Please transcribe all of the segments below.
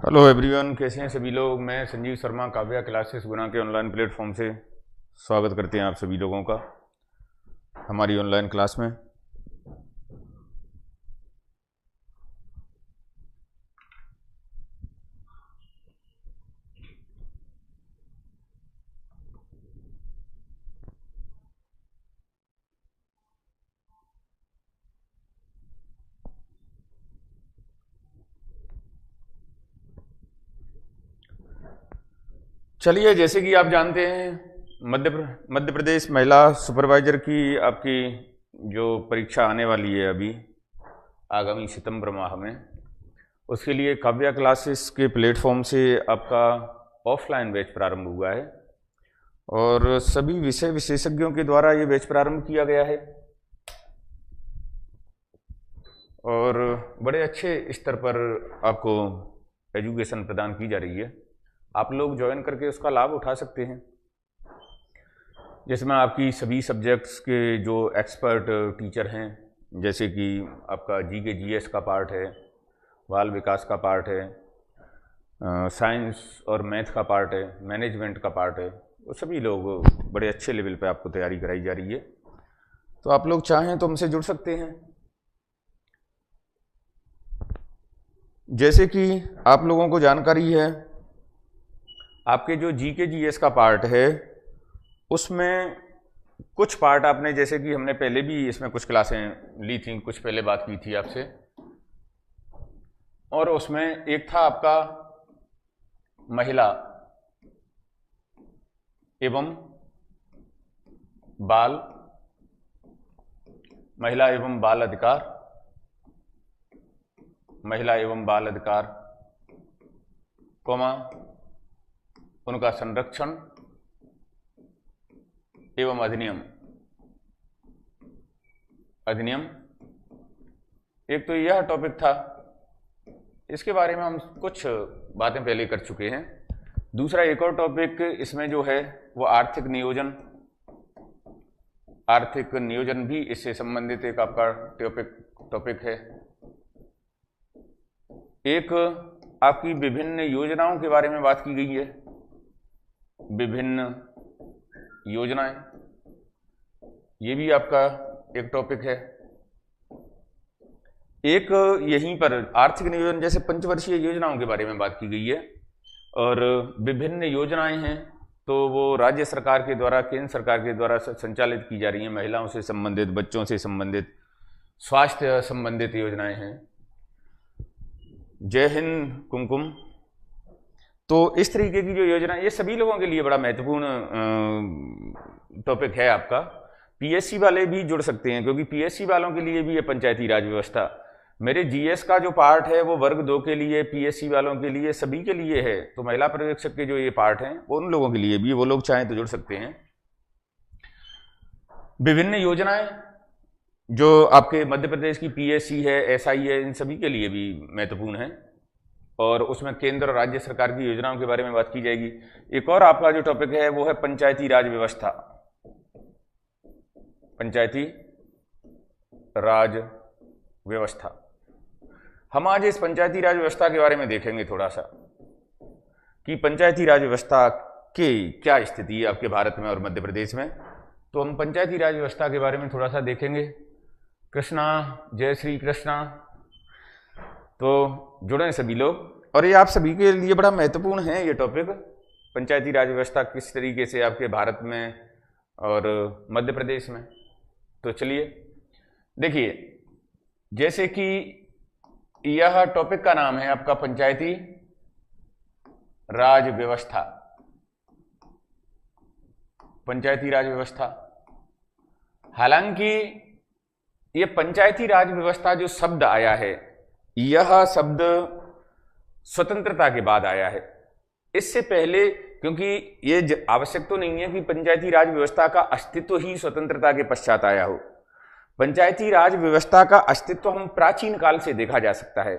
Hello everyone, कैसे हैं सभी लोग। मैं संजीव शर्मा काव्या क्लासेस गुना के ऑनलाइन प्लेटफॉर्म से स्वागत करते हैं आप सभी लोगों का हमारी ऑनलाइन क्लास में। चलिए, जैसे कि आप जानते हैं मध्य प्रदेश महिला सुपरवाइजर की आपकी जो परीक्षा आने वाली है अभी आगामी सितंबर माह में, उसके लिए काव्या क्लासेस के प्लेटफॉर्म से आपका ऑफलाइन बैच प्रारंभ हुआ है और सभी विषय विशेषज्ञों के द्वारा ये बैच प्रारंभ किया गया है और बड़े अच्छे स्तर पर आपको एजुकेशन प्रदान की जा रही है। आप लोग ज्वाइन करके उसका लाभ उठा सकते हैं, जिसमें आपकी सभी सब्जेक्ट्स के जो एक्सपर्ट टीचर हैं, जैसे कि आपका जीके जीएस का पार्ट है, बाल विकास का पार्ट है, साइंस और मैथ का पार्ट है, मैनेजमेंट का पार्ट है, वो सभी लोग बड़े अच्छे लेवल पे आपको तैयारी कराई जा रही है। तो आप लोग चाहें तो हमसे जुड़ सकते हैं। जैसे कि आप लोगों को जानकारी है, आपके जो जीके जीएस का पार्ट है उसमें कुछ पार्ट आपने, जैसे कि हमने पहले भी इसमें कुछ क्लासें ली थी, कुछ पहले बात की थी आपसे, और उसमें एक था आपका महिला एवं बाल अधिकार, महिला एवं बाल अधिकार, उनका संरक्षण एवं अधिनियम। एक तो यह टॉपिक था, इसके बारे में हम कुछ बातें पहले कर चुके हैं। दूसरा एक और टॉपिक इसमें जो है वो आर्थिक नियोजन भी इससे संबंधित एक आपका टॉपिक है। एक आपकी विभिन्न योजनाओं के बारे में बात की गई है, विभिन्न योजनाएं, ये भी आपका एक टॉपिक है। एक यहीं पर आर्थिक नियोजन जैसे पंचवर्षीय योजनाओं के बारे में बात की गई है, और विभिन्न योजनाएं हैं तो वो राज्य सरकार के द्वारा, केंद्र सरकार के द्वारा संचालित की जा रही हैं। महिलाओं से संबंधित, बच्चों से संबंधित, स्वास्थ्य संबंधित योजनाएं हैं। जय हिंद कुमकुम। तो इस तरीके की जो योजना, ये सभी लोगों के लिए बड़ा महत्वपूर्ण टॉपिक है आपका। पीएससी वाले भी जुड़ सकते हैं, क्योंकि पीएससी वालों के लिए भी ये पंचायती राज व्यवस्था, मेरे जीएस का जो पार्ट है वो वर्ग 2 के लिए, पीएससी वालों के लिए, सभी के लिए है। तो महिला पर्यवेक्षक के जो ये पार्ट हैं वो उन लोगों के लिए भी, वो लोग चाहें तो जुड़ सकते हैं। विभिन्न योजनाएं जो आपके मध्य प्रदेश की पीएससी है, एसआई है, इन सभी के लिए भी महत्वपूर्ण है, और उसमें केंद्र और राज्य सरकार की योजनाओं के बारे में बात की जाएगी। एक और आपका जो टॉपिक है वो है पंचायती राज व्यवस्था। पंचायती राज व्यवस्था, हम आज इस पंचायती राज व्यवस्था के बारे में देखेंगे थोड़ा सा, कि पंचायती राज व्यवस्था की क्या स्थिति है आपके भारत में और मध्य प्रदेश में। तो हम पंचायती राज व्यवस्था के बारे में थोड़ा सा देखेंगे। कृष्णा, जय श्री कृष्णा। तो जुड़े सभी लोग, और ये आप सभी के लिए बड़ा महत्वपूर्ण है ये टॉपिक, पंचायती राज व्यवस्था किस तरीके से आपके भारत में और मध्य प्रदेश में। तो चलिए देखिए, जैसे कि यह टॉपिक का नाम है आपका पंचायती राज व्यवस्था। पंचायती राज व्यवस्था, हालांकि ये पंचायती राज व्यवस्था जो शब्द आया है, यह शब्द स्वतंत्रता के बाद आया है। इससे पहले, क्योंकि ये आवश्यक तो नहीं है कि पंचायती राज व्यवस्था का अस्तित्व ही स्वतंत्रता के पश्चात आया हो। पंचायती राज व्यवस्था का अस्तित्व हम प्राचीन काल से देखा जा सकता है।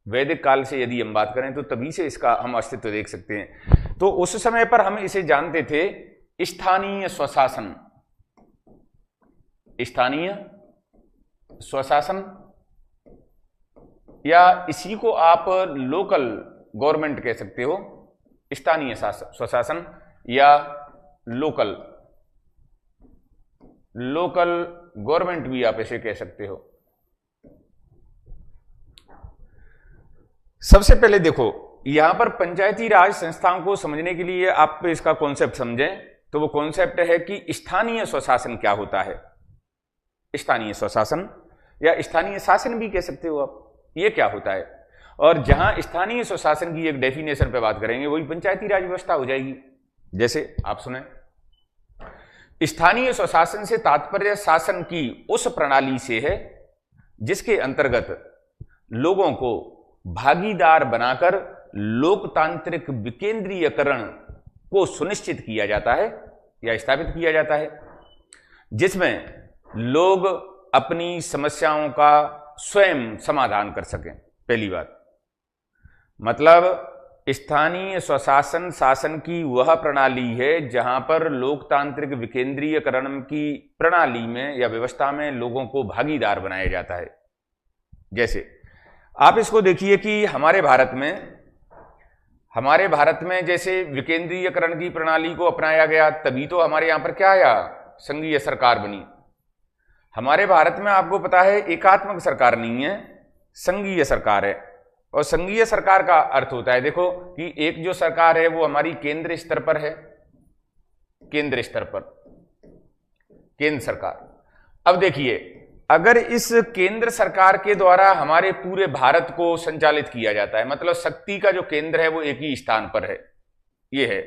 वैदिक काल से यदि हम बात करें तो तभी से इसका हम अस्तित्व देख सकते हैं। तो उस समय पर हम इसे जानते थे स्थानीय स्वशासन। स्थानीय स्वशासन, या इसी को आप लोकल गवर्नमेंट कह सकते हो, स्थानीय स्वशासन या लोकल गवर्नमेंट भी आप इसे कह सकते हो। सबसे पहले देखो, यहां पर पंचायती राज संस्थाओं को समझने के लिए आप इसका कॉन्सेप्ट समझें, तो वो कॉन्सेप्ट है कि स्थानीय स्वशासन क्या होता है। स्थानीय स्वशासन या स्थानीय शासन भी कह सकते हो आप, ये क्या होता है। और जहां स्थानीय स्वशासन की एक डेफिनेशन पे बात करेंगे, वही पंचायती राज व्यवस्था हो जाएगी। जैसे आप सुने, स्थानीय स्वशासन से तात्पर्य शासन की उस प्रणाली से है जिसके अंतर्गत लोगों को भागीदार बनाकर लोकतांत्रिक विकेंद्रीयकरण को सुनिश्चित किया जाता है या स्थापित किया जाता है, जिसमें लोग अपनी समस्याओं का स्वयं समाधान कर सकें। पहली बात, मतलब स्थानीय स्वशासन शासन की वह प्रणाली है जहां पर लोकतांत्रिक विकेंद्रीयकरण की प्रणाली में या व्यवस्था में लोगों को भागीदार बनाया जाता है। जैसे आप इसको देखिए कि हमारे भारत में जैसे विकेंद्रीयकरण की प्रणाली को अपनाया गया, तभी तो हमारे यहां पर क्या आया, संघीय सरकार बनी। हमारे भारत में आपको पता है एकात्मक सरकार नहीं है, संघीय सरकार है। और संघीय सरकार का अर्थ होता है, देखो कि एक जो सरकार है वो हमारी केंद्र स्तर पर है, केंद्र स्तर पर केंद्र सरकार। अब देखिए, अगर इस केंद्र सरकार के द्वारा हमारे पूरे भारत को संचालित किया जाता है, मतलब शक्ति का जो केंद्र है वो एक ही स्थान पर है, ये है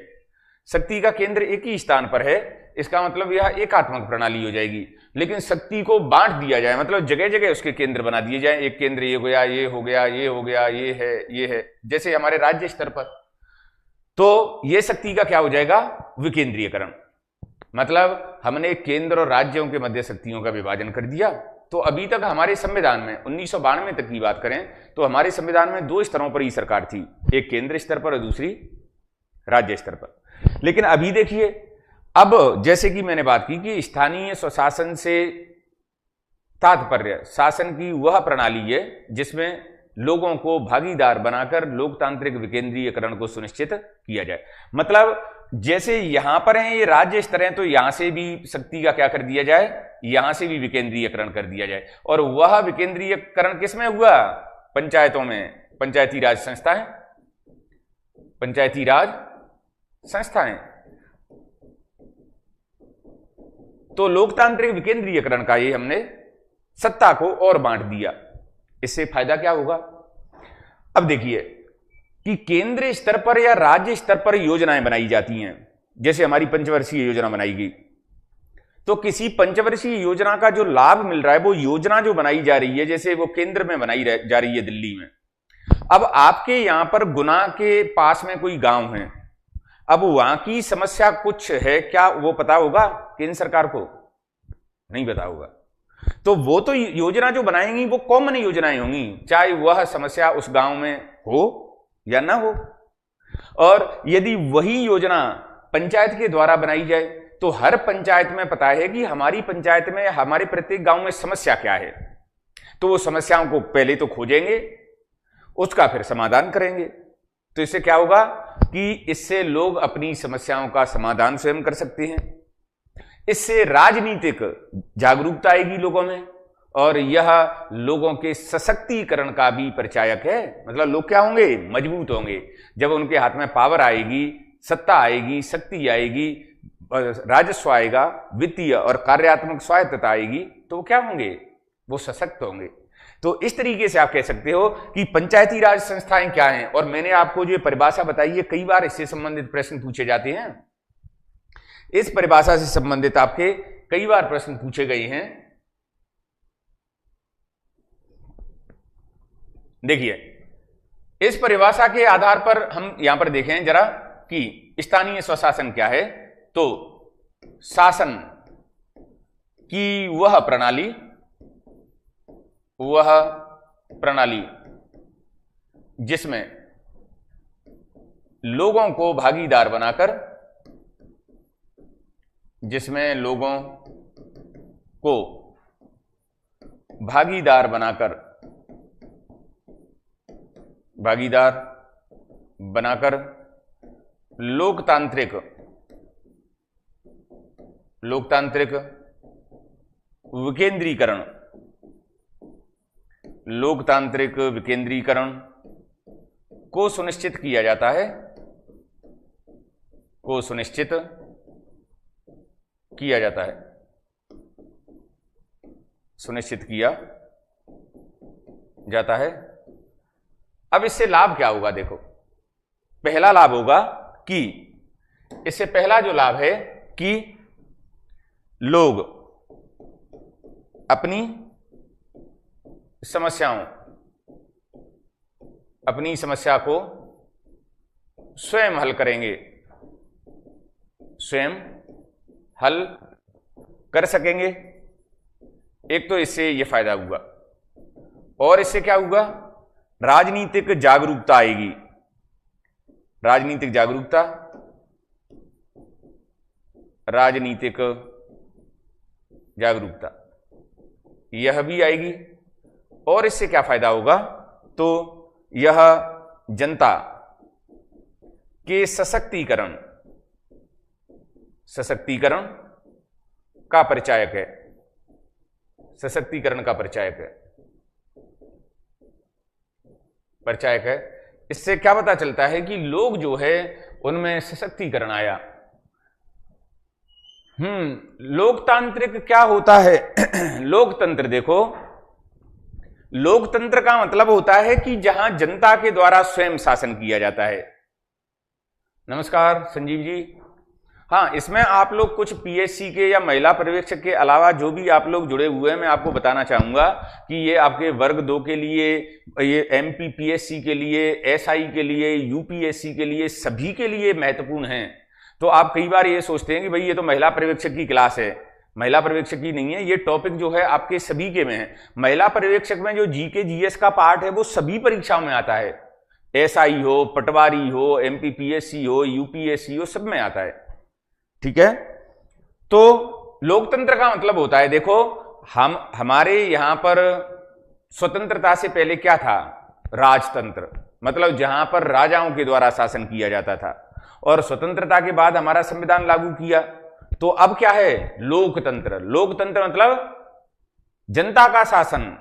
शक्ति का केंद्र एक ही स्थान पर है, इसका मतलब यह एकात्मक प्रणाली हो जाएगी। लेकिन शक्ति को बांट दिया जाए, मतलब जगह जगह उसके केंद्र बना दिए जाए, एक केंद्र ये हो गया, ये हो गया, ये हो गया, ये है, जैसे हमारे राज्य स्तर पर, तो ये शक्ति का क्या हो जाएगा, विकेंद्रीयकरण। मतलब हमने केंद्र और राज्यों के मध्य शक्तियों का विभाजन कर दिया। तो अभी तक हमारे संविधान में 1992 तक की बात करें तो हमारे संविधान में 2 स्तरों पर ही सरकार थी, एक केंद्र स्तर पर और दूसरी राज्य स्तर पर। लेकिन अभी देखिए, अब जैसे कि मैंने बात की कि स्थानीय स्वशासन से तात्पर्य शासन की वह प्रणाली है जिसमें लोगों को भागीदार बनाकर लोकतांत्रिक विकेंद्रीयकरण को सुनिश्चित किया जाए। मतलब जैसे यहां पर है ये राज्य स्तर है, तो यहां से भी शक्ति का क्या कर दिया जाए, यहां से भी विकेंद्रीयकरण कर दिया जाए। और वह विकेंद्रीयकरण किसमें हुआ, पंचायतों में, पंचायती राज संस्थाएं, पंचायती राज संस्थाएं। तो लोकतांत्रिक विकेंद्रीयकरण का ये हमने सत्ता को और बांट दिया। इससे फायदा क्या होगा, अब देखिए कि केंद्र स्तर पर या राज्य स्तर पर योजनाएं बनाई जाती हैं। जैसे हमारी पंचवर्षीय योजना बनाई गई, तो किसी पंचवर्षीय योजना का जो लाभ मिल रहा है, वो योजना जो बनाई जा रही है, जैसे वो केंद्र में बनाई जा रही है दिल्ली में। अब आपके यहां पर गुना के पास में कोई गांव है, अब वहां की समस्या कुछ है, क्या वो पता होगा केंद्र सरकार को, नहीं पता होगा। तो वो तो योजना जो बनाएंगी वो कॉमन योजनाएं होंगी, चाहे वह समस्या उस गांव में हो या ना हो। और यदि वही योजना पंचायत के द्वारा बनाई जाए, तो हर पंचायत में पता है कि हमारी पंचायत में, हमारे प्रत्येक गांव में समस्या क्या है। तो वो समस्याओं को पहले तो खोजेंगे, उसका फिर समाधान करेंगे। तो इससे क्या होगा कि इससे लोग अपनी समस्याओं का समाधान स्वयं कर सकते हैं। इससे राजनीतिक जागरूकता आएगी लोगों में, और यह लोगों के सशक्तिकरण का भी परिचायक है। मतलब लोग क्या होंगे, मजबूत होंगे। जब उनके हाथ में पावर आएगी, सत्ता आएगी, शक्ति आएगी, राजस्व आएगा, वित्तीय और कार्यात्मक स्वायत्तता आएगी, तो वो क्या होंगे, वो सशक्त होंगे। तो इस तरीके से आप कह सकते हो कि पंचायती राज संस्थाएं क्या हैं। और मैंने आपको जो परिभाषा बताई है, कई बार इससे संबंधित प्रश्न पूछे जाते हैं। इस परिभाषा से संबंधित आपके कई बार प्रश्न पूछे गए हैं। देखिए, इस परिभाषा के आधार पर हम यहां पर देखें जरा कि स्थानीय स्वशासन क्या है। तो शासन की वह प्रणाली जिसमें लोगों को भागीदार बनाकर, बनाकर लोकतांत्रिक विकेंद्रीकरण, लोकतांत्रिक विकेंद्रीकरण को सुनिश्चित किया जाता है, को सुनिश्चित किया जाता है, सुनिश्चित किया जाता है। अब इससे लाभ क्या होगा? देखो, पहला लाभ होगा कि इससे पहला जो लाभ है कि लोग अपनी समस्या को स्वयं हल करेंगे, स्वयं हल कर सकेंगे। एक तो इससे यह फायदा हुआ, और इससे क्या हुआ? राजनीतिक जागरूकता आएगी, राजनीतिक जागरूकता, राजनीतिक जागरूकता यह भी आएगी। और इससे क्या फायदा होगा? तो यह जनता के सशक्तिकरण का परिचायक है, सशक्तिकरण का परिचायक है। इससे क्या पता चलता है कि लोग जो है उनमें सशक्तिकरण आया। लोकतांत्रिक क्या होता है? लोकतंत्र, देखो, लोकतंत्र का मतलब होता है कि जहां जनता के द्वारा स्वयं शासन किया जाता है। नमस्कार संजीव जी। हाँ, इसमें आप लोग कुछ पीएससी के या महिला पर्यवेक्षक के अलावा जो भी आप लोग जुड़े हुए हैं, मैं आपको बताना चाहूंगा कि ये आपके वर्ग 2 के लिए, ये एमपी पीएससी के लिए, एसआई के लिए, यूपीएससी के लिए, सभी के लिए महत्वपूर्ण है। तो आप कई बार ये सोचते हैं कि भाई ये तो महिला पर्यवेक्षक की क्लास है, महिला पर्यवेक्षक की नहीं है। ये टॉपिक जो है आपके सभी के में है। महिला पर्यवेक्षक में जो जीके जीएस का पार्ट है वो सभी परीक्षाओं में आता है, एसआई हो, पटवारी हो, एमपी पीएससी हो, यूपीएससी हो, सब में आता है। ठीक है। तो लोकतंत्र का मतलब होता है, देखो, हमारे यहां पर स्वतंत्रता से पहले क्या था? राजतंत्र, मतलब जहां पर राजाओं के द्वारा शासन किया जाता था। और स्वतंत्रता के बाद हमारा संविधान लागू किया, तो अब क्या है? लोकतंत्र। लोकतंत्र मतलब जनता का शासन,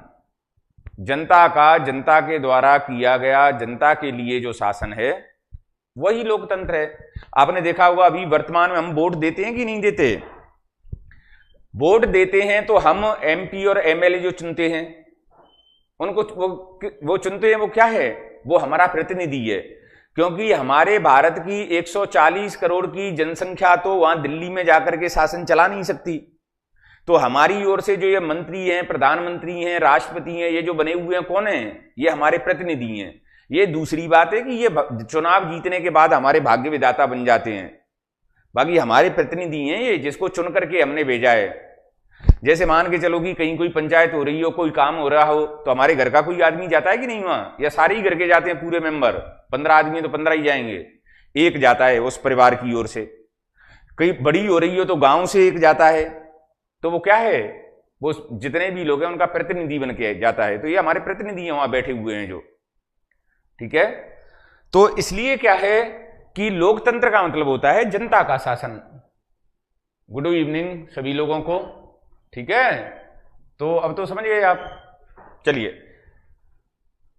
जनता के द्वारा किया गया, जनता के लिए जो शासन है वही लोकतंत्र है। आपने देखा होगा अभी वर्तमान में हम वोट देते हैं कि नहीं देते? वोट देते हैं तो हम एमपी और एमएलए जो चुनते हैं उनको वो चुनते हैं, वो क्या है? वो हमारा प्रतिनिधि है। क्योंकि हमारे भारत की 140 करोड़ की जनसंख्या तो वहां दिल्ली में जाकर के शासन चला नहीं सकती। तो हमारी ओर से जो ये मंत्री हैं, प्रधानमंत्री हैं, राष्ट्रपति हैं, ये जो बने हुए हैं, कौन है? ये हमारे प्रतिनिधि हैं। ये दूसरी बात है कि ये चुनाव जीतने के बाद हमारे भाग्य विधाता बन जाते हैं, बाकी हमारे प्रतिनिधि हैं ये, जिसको चुन करके हमने भेजा है। जैसे मान के चलो कि कहीं कोई पंचायत हो रही हो, कोई काम हो रहा हो, तो हमारे घर का कोई आदमी जाता है कि नहीं वहां? या सारे ही घर के जाते हैं, पूरे मेंबर? 15 आदमी तो 15 ही जाएंगे, एक जाता है उस परिवार की ओर से। कहीं बड़ी हो रही हो तो गांव से एक जाता है। तो वो क्या है? वो जितने भी लोग हैं उनका प्रतिनिधि बन के जाता है। तो ये हमारे प्रतिनिधि हैं वहां बैठे हुए हैं जो। ठीक है। तो इसलिए क्या है कि लोकतंत्र का मतलब होता है जनता का शासन। गुड इवनिंग सभी लोगों को। ठीक है, तो अब तो समझ गए आप। चलिए,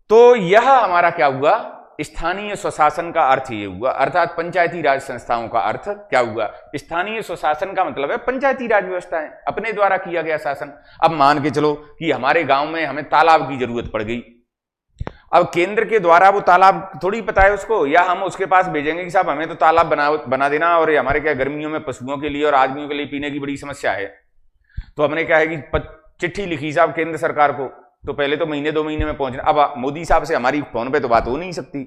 तो यह हमारा क्या हुआ? स्थानीय स्वशासन का अर्थ ये हुआ, अर्थात पंचायती राज संस्थाओं का अर्थ क्या हुआ? स्थानीय स्वशासन का मतलब है पंचायती राज व्यवस्थाएं, अपने द्वारा किया गया शासन। अब मान के चलो कि हमारे गांव में हमें तालाब की जरूरत पड़ गई। अब केंद्र के द्वारा वो तालाब थोड़ी पता है उसको, या हम उसके पास भेजेंगे कि साहब हमें तो तालाब बना देना, और हमारे क्या गर्मियों में पशुओं के लिए और आदमियों के लिए पीने की बड़ी समस्या है। तो हमने क्या है कि चिट्ठी लिखी साहब केंद्र सरकार को, तो पहले तो महीने 2 महीने में पहुंचना। अब मोदी साहब से हमारी फोन पे तो बात हो नहीं सकती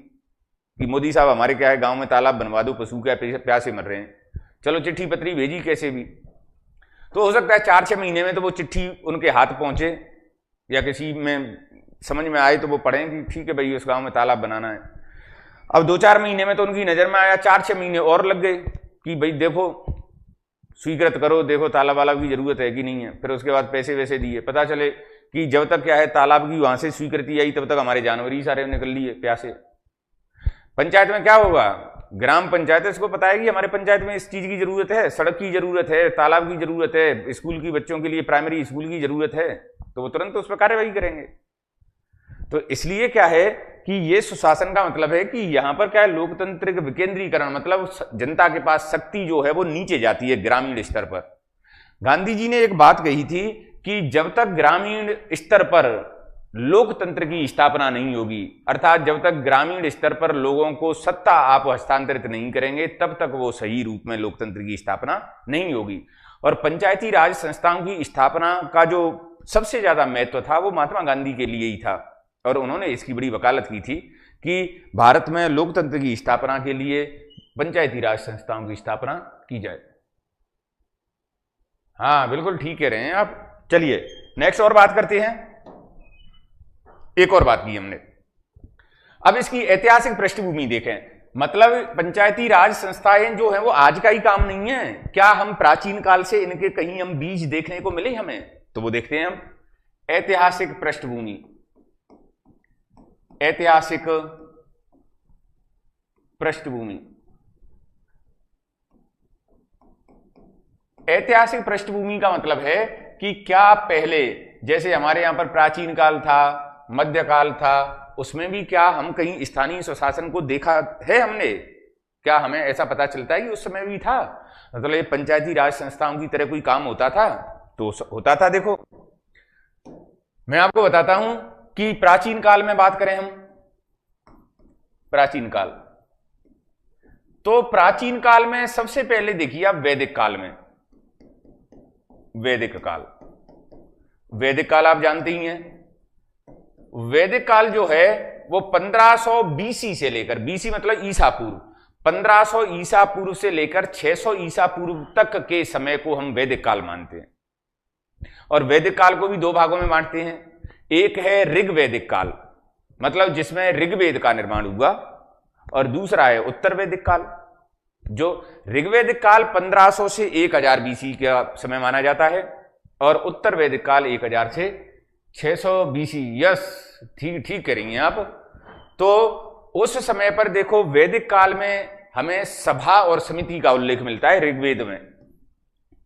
कि मोदी साहब हमारे क्या है गांव में तालाब बनवा दो, पशु क्या प्यासे मर रहे हैं। चलो चिट्ठी पत्री भेजी कैसे भी, तो हो सकता है 4-6 महीने में तो वो चिट्ठी उनके हाथ पहुंचे, या किसी में समझ में आए तो वो पढ़ें कि ठीक है भाई उस गांव में तालाब बनाना है। अब 2-4 महीने में तो उनकी नजर में आया, 4-6 महीने और लग गए कि भाई देखो स्वीकृत करो, देखो तालाब वालाब की जरूरत है कि नहीं है। फिर उसके बाद पैसे वैसे दिए, पता चले कि जब तक क्या है तालाब की वहां से स्वीकृति आई तब तक हमारे जानवर ही सारे निकल लिए प्यासे। पंचायत में क्या होगा, ग्राम पंचायत इसको पता है कि हमारे पंचायत में इस चीज की जरूरत है, सड़क की जरूरत है, तालाब की जरूरत है, स्कूल की बच्चों के लिए प्राइमरी स्कूल की जरूरत है, तो वो तुरंत उस पर कार्यवाही करेंगे। तो इसलिए क्या है कि ये सुशासन का मतलब है कि यहां पर क्या है, लोकतांत्रिक विकेंद्रीकरण, मतलब जनता के पास शक्ति जो है वो नीचे जाती है ग्रामीण स्तर पर। गांधी जी ने एक बात कही थी कि जब तक ग्रामीण स्तर पर लोकतंत्र की स्थापना नहीं होगी, अर्थात जब तक ग्रामीण स्तर पर लोगों को सत्ता आप हस्तांतरित नहीं करेंगे, तब तक वो सही रूप में लोकतंत्र की स्थापना नहीं होगी। और पंचायती राज संस्थाओं की स्थापना का जो सबसे ज्यादा महत्व था वो महात्मा गांधी के लिए ही था, और उन्होंने इसकी बड़ी वकालत की थी कि भारत में लोकतंत्र की स्थापना के लिए पंचायती राज संस्थाओं की स्थापना की जाए। हाँ बिल्कुल ठीक कह रहे हैं आप। चलिए नेक्स्ट और बात करते हैं। एक और बात की हमने, अब इसकी ऐतिहासिक पृष्ठभूमि देखें। मतलब पंचायती राज संस्थाएं जो हैं वो आज का ही काम नहीं है। क्या हम प्राचीन काल से इनके कहीं हम बीज देखने को मिले हमें? तो वो देखते हैं हम। ऐतिहासिक पृष्ठभूमि, ऐतिहासिक पृष्ठभूमि, ऐतिहासिक पृष्ठभूमि का मतलब है कि क्या पहले जैसे हमारे यहां पर प्राचीन काल था, मध्यकाल था, उसमें भी क्या हम कहीं स्थानीय स्वशासन को देखा है हमने? क्या हमें ऐसा पता चलता है कि उस समय भी था? मतलब ये पंचायती राज संस्थाओं की तरह कोई काम होता था? तो होता था। देखो मैं आपको बताता हूं कि प्राचीन काल में बात करें हम, प्राचीन काल, तो प्राचीन काल में सबसे पहले देखिए आप वैदिक काल में, वैदिक काल, वैदिक काल आप जानते ही हैं। वैदिक काल जो है वो 1500 बीसी से लेकर, बीसी मतलब ईसा पूर्व, 1500 ईसा पूर्व से लेकर 600 ईसा पूर्व तक के समय को हम वैदिक काल मानते हैं। और वैदिक काल को भी दो भागों में बांटते हैं। एक है ऋग्वैदिक काल, मतलब जिसमें ऋग्वेद का निर्माण हुआ, और दूसरा है उत्तर वैदिक काल। जो ऋग्वैदिक काल 1500 से 1000 बीसी का समय माना जाता है, और उत्तर वैदिक काल 1000 से 600 बीसी। यस, ठीक कह रही हैं आप। तो उस समय पर देखो वैदिक काल में हमें सभा और समिति का उल्लेख मिलता है ऋग्वेद में।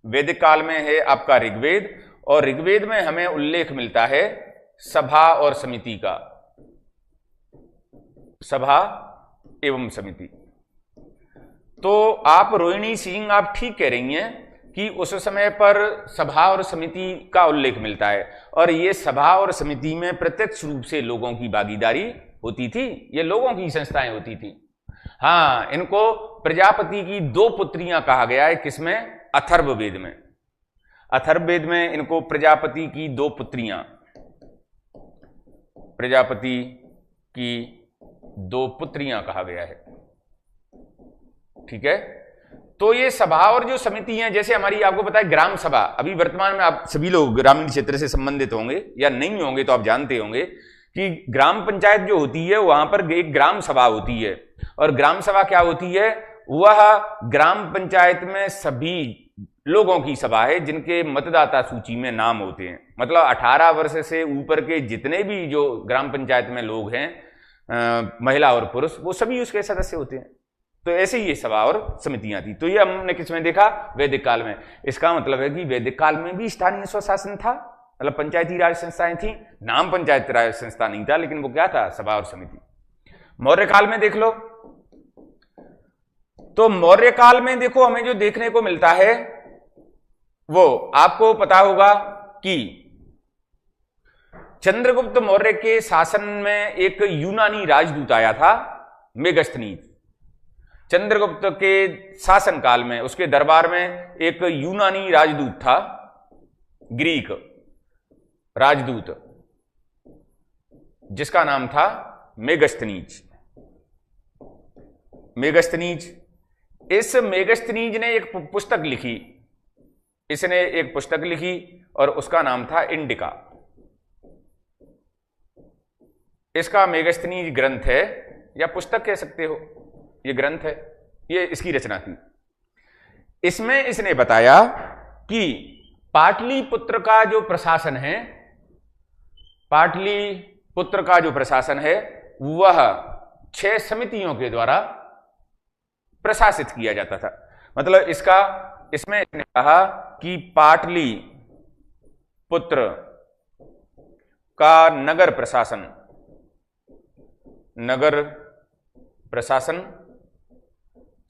वैदिक काल में है आपका ऋग्वेद, और ऋग्वेद में हमें उल्लेख मिलता है सभा और समिति का, सभा एवं समिति। तो आप रोहिणी सिंह आप ठीक कह रही हैं कि उस समय पर सभा और समिति का उल्लेख मिलता है, और ये सभा और समिति में प्रत्यक्ष रूप से लोगों की भागीदारी होती थी, ये लोगों की संस्थाएं होती थी। हाँ, इनको प्रजापति की 2 पुत्रियां कहा गया है, किसमें? अथर्ववेद में। अथर्ववेद में इनको प्रजापति की 2 पुत्रियां, प्रजापति की 2 पुत्रियां कहा गया है। ठीक है। तो ये सभा और जो समिति हैं, जैसे हमारी आपको पता है ग्राम सभा, अभी वर्तमान में आप सभी लोग ग्रामीण क्षेत्र से संबंधित होंगे या नहीं होंगे तो आप जानते होंगे कि ग्राम पंचायत जो होती है वहां पर एक ग्राम सभा होती है। और ग्राम सभा क्या होती है? वह ग्राम पंचायत में सभी लोगों की सभा है जिनके मतदाता सूची में नाम होते हैं। मतलब 18 वर्ष से ऊपर के जितने भी जो ग्राम पंचायत में लोग हैं, महिला और पुरुष, वो सभी उसके सदस्य होते हैं। तो ऐसे ही ये सभा और समितियां थी। तो ये हमने किसमें देखा? वैदिक काल में। इसका मतलब है कि वैदिक काल में भी स्थानीय स्वशासन था, मतलब पंचायती राज संस्थाएं थी। नाम पंचायती राज संस्था नहीं था, लेकिन वो क्या था? सभा और समिति। मौर्य काल में देख लो, तो मौर्य काल में देखो हमें जो देखने को मिलता है वो आपको पता होगा कि चंद्रगुप्त मौर्य के शासन में एक यूनानी राजदूत आया था, मेगस्थनीज। चंद्रगुप्त के शासन काल में उसके दरबार में एक यूनानी राजदूत था, ग्रीक राजदूत, जिसका नाम था मेगस्थनीज। मेगस्थनीज, इस मेगस्थनीज ने एक पुस्तक लिखी, इसने एक पुस्तक लिखी और उसका नाम था इंडिका। इसका मेगस्थनीज ग्रंथ है, या पुस्तक कह सकते हो, ये ग्रंथ है, ये इसकी रचना थी। इसमें इसने बताया कि पाटलिपुत्र का जो प्रशासन है, पाटलिपुत्र का जो प्रशासन है वह 6 समितियों के द्वारा प्रशासित किया जाता था। मतलब इसमें इसने कहा कि पाटली पुत्र का नगर प्रशासन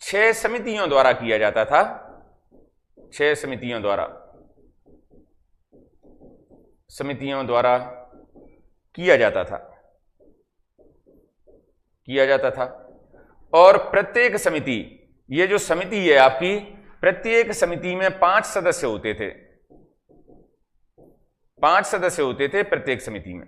6 समितियों द्वारा किया जाता था। 6 समितियों द्वारा किया जाता था। और प्रत्येक समिति, ये जो समिति है आपकी, प्रत्येक समिति में 5 सदस्य होते थे। 5 सदस्य होते थे प्रत्येक समिति में।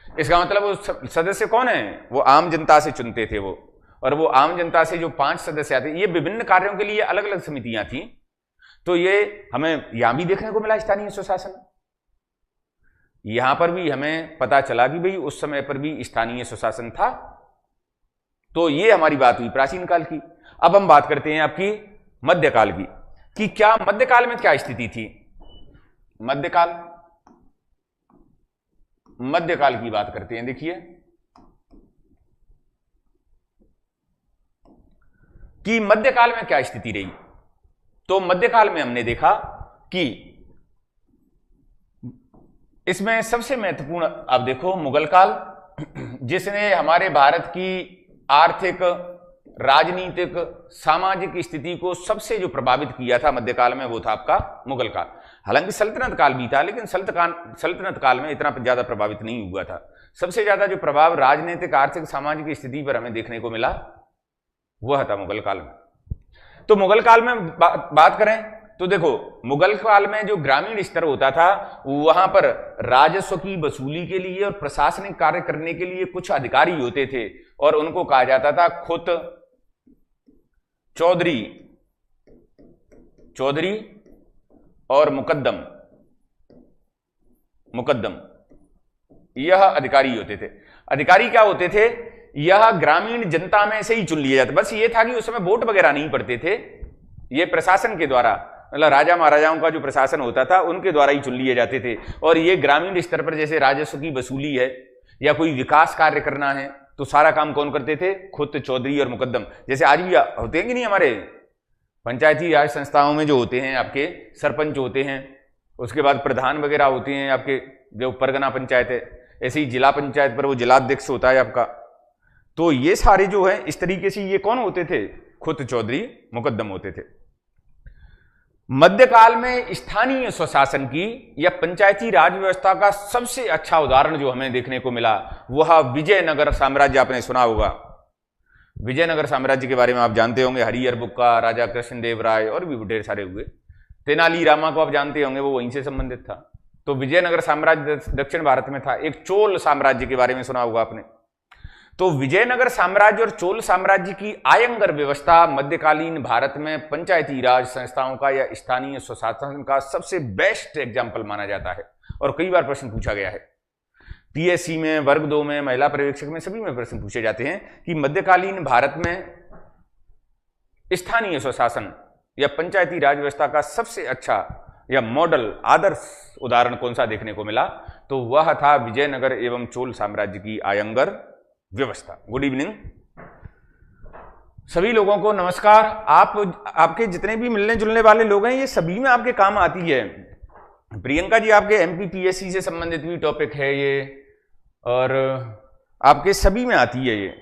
इसका मतलब वो सदस्य कौन है? वो आम जनता से चुनते थे वो। और वो आम जनता से जो 5 सदस्य आते, ये विभिन्न कार्यों के लिए अलग अलग समितियां थी। तो ये हमें यहां भी देखने को मिला स्थानीय स्वशासन। यहां पर भी हमें पता चला कि भाई उस समय पर भी स्थानीय स्वशासन था। तो ये हमारी बात हुई प्राचीन काल की। अब हम बात करते हैं आपकी मध्यकाल की, कि क्या मध्यकाल में क्या स्थिति थी। मध्यकाल की बात करते हैं। देखिए कि मध्यकाल में क्या स्थिति रही। तो मध्यकाल में हमने देखा कि इसमें सबसे महत्वपूर्ण, अब देखो, मुगल काल, जिसने हमारे भारत की आर्थिक, राजनीतिक, सामाजिक स्थिति को सबसे जो प्रभावित किया था मध्यकाल में, वो था आपका मुगल काल। हालांकि सल्तनत काल भी था, लेकिन सल्तनत काल में इतना ज्यादा प्रभावित नहीं हुआ था। सबसे ज्यादा जो प्रभाव राजनीतिक, आर्थिक, सामाजिक स्थिति पर हमें देखने को मिला, वह था मुगल काल में। तो मुगल काल में बात करें तो देखो, मुगल काल में जो ग्रामीण स्तर होता था, वहां पर राजस्व की वसूली के लिए और प्रशासनिक कार्य करने के लिए कुछ अधिकारी होते थे, और उनको कहा जाता था खुत, चौधरी और मुकद्दम। यह अधिकारी होते थे। अधिकारी क्या होते थे? यह ग्रामीण जनता में से ही चुन लिए जाते। बस ये था कि उस समय वोट वगैरह नहीं पड़ते थे, ये प्रशासन के द्वारा, मतलब राजा महाराजाओं का जो प्रशासन होता था उनके द्वारा ही चुन लिए जाते थे। और ये ग्रामीण स्तर पर जैसे राजस्व की वसूली है या कोई विकास कार्य करना है, तो सारा काम कौन करते थे? खुद चौधरी और मुकद्दम। जैसे आज भी होते हैं कि नहीं, हमारे पंचायती राज संस्थाओं में जो होते हैं आपके सरपंच होते हैं, उसके बाद प्रधान वगैरह होते हैं आपके, जो परगना पंचायत है, ऐसे ही जिला पंचायत पर वो जिलाध्यक्ष होता है आपका। तो ये सारे जो है इस तरीके से ये कौन होते थे? खुद चौधरी मुकद्दम होते थे। मध्यकाल में स्थानीय स्वशासन की या पंचायती राज व्यवस्था का सबसे अच्छा उदाहरण जो हमें देखने को मिला, वह विजयनगर साम्राज्य। आपने सुना होगा विजयनगर साम्राज्य के बारे में, आप जानते होंगे, हरिहर बुक्का, राजा कृष्णदेव राय और भी ढेर सारे हुए। तेनाली रामा को आप जानते होंगे, वो वहीं से संबंधित था। तो विजयनगर साम्राज्य दक्षिण भारत में था। एक चोल साम्राज्य के बारे में सुना होगा आपने। तो विजयनगर साम्राज्य और चोल साम्राज्य की आयंगर व्यवस्था मध्यकालीन भारत में पंचायती राज संस्थाओं का या स्थानीय स्वशासन का सबसे बेस्ट एग्जाम्पल माना जाता है। और कई बार प्रश्न पूछा गया है पीएससी में, वर्ग 2 में, महिला पर्यवेक्षक में, सभी में प्रश्न पूछे जाते हैं कि मध्यकालीन भारत में स्थानीय स्वशासन या पंचायती राज व्यवस्था का सबसे अच्छा या मॉडल, आदर्श उदाहरण कौन सा देखने को मिला। तो वह था विजयनगर एवं चोल साम्राज्य की आयंगर व्यवस्था। गुड इवनिंग सभी लोगों को, नमस्कार। आपके जितने भी मिलने जुलने वाले लोग हैं, ये सभी में आपके काम आती है। प्रियंका जी, आपके एमपीपीएससी से संबंधित भी टॉपिक है ये, और आपके सभी में आती है ये।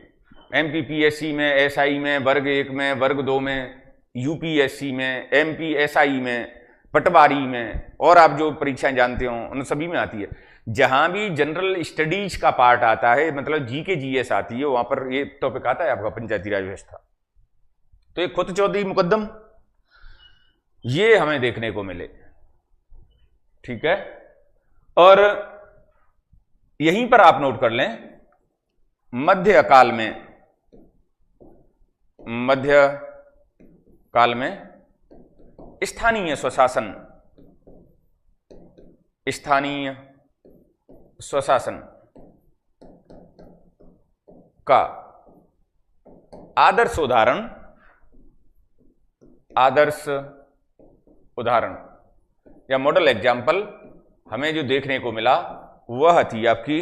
एमपीपीएससी में, एसआई में, वर्ग 1 में, वर्ग 2 में, यूपीएससी में, एमपीएसआई में, पटवारी में, और आप जो परीक्षाएं जानते हो उन सभी में आती है। जहां भी जनरल स्टडीज का पार्ट आता है, मतलब जीके जीएस आती है, वहां पर ये टॉपिक आता है आपका पंचायती राज व्यवस्था। तो ये खुद चौधरी मुकद्दम, ये हमें देखने को मिले, ठीक है। और यहीं पर आप नोट कर लें, मध्यकाल में स्थानीय स्वशासन का आदर्श उदाहरण या मॉडल एग्जाम्पल हमें जो देखने को मिला, वह थी आपकी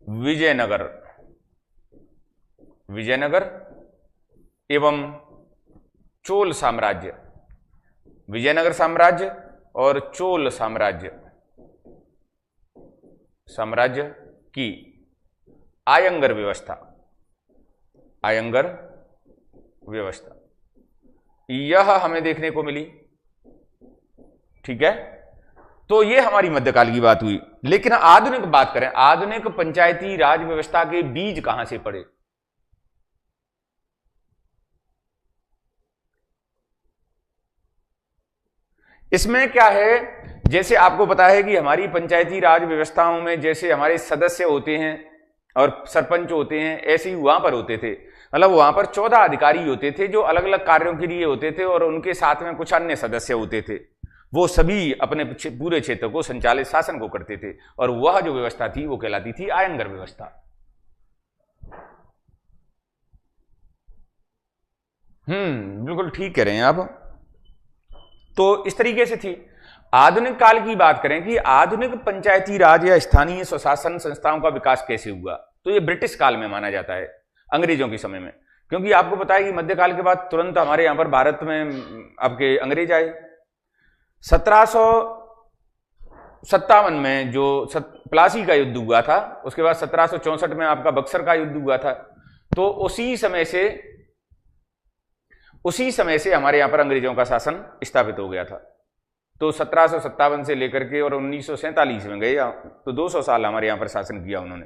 विजयनगर विजयनगर एवं चोल साम्राज्य, विजयनगर साम्राज्य और चोल साम्राज्य की आयंगर व्यवस्था, आयंगर व्यवस्था यह हमें देखने को मिली। ठीक है, तो ये हमारी मध्यकाल की बात हुई। लेकिन आधुनिक बात करें, आधुनिक पंचायती राज व्यवस्था के बीज कहां से पड़े? इसमें क्या है, जैसे आपको पता है कि हमारी पंचायती राज व्यवस्थाओं में जैसे हमारे सदस्य होते हैं और सरपंच होते हैं, ऐसे ही वहां पर होते थे। मतलब वहां पर 14 अधिकारी होते थे जो अलग अलग कार्यों के लिए होते थे और उनके साथ में कुछ अन्य सदस्य होते थे। वो सभी अपने पूरे क्षेत्र को संचालित शासन को करते थे और वह जो व्यवस्था थी वो कहलाती थी आयंगर व्यवस्था। बिल्कुल ठीक कह रहे हैं आप। तो इस तरीके से थी। आधुनिक काल की बात करें कि आधुनिक पंचायती राज या स्थानीय स्वशासन संस्थाओं का विकास कैसे हुआ, तो ये ब्रिटिश काल में माना जाता है, अंग्रेजों के समय में। क्योंकि आपको पता है कि मध्यकाल के बाद तुरंत हमारे यहां पर भारत में आपके अंग्रेज आए। 1757 में जो प्लासी का युद्ध हुआ था, उसके बाद 1764 में आपका बक्सर का युद्ध हुआ था। तो उसी समय से हमारे यहां पर अंग्रेजों का शासन स्थापित हो गया था। तो 1757 से लेकर के और 1947 में गए, तो 200 साल हमारे यहां पर शासन किया उन्होंने।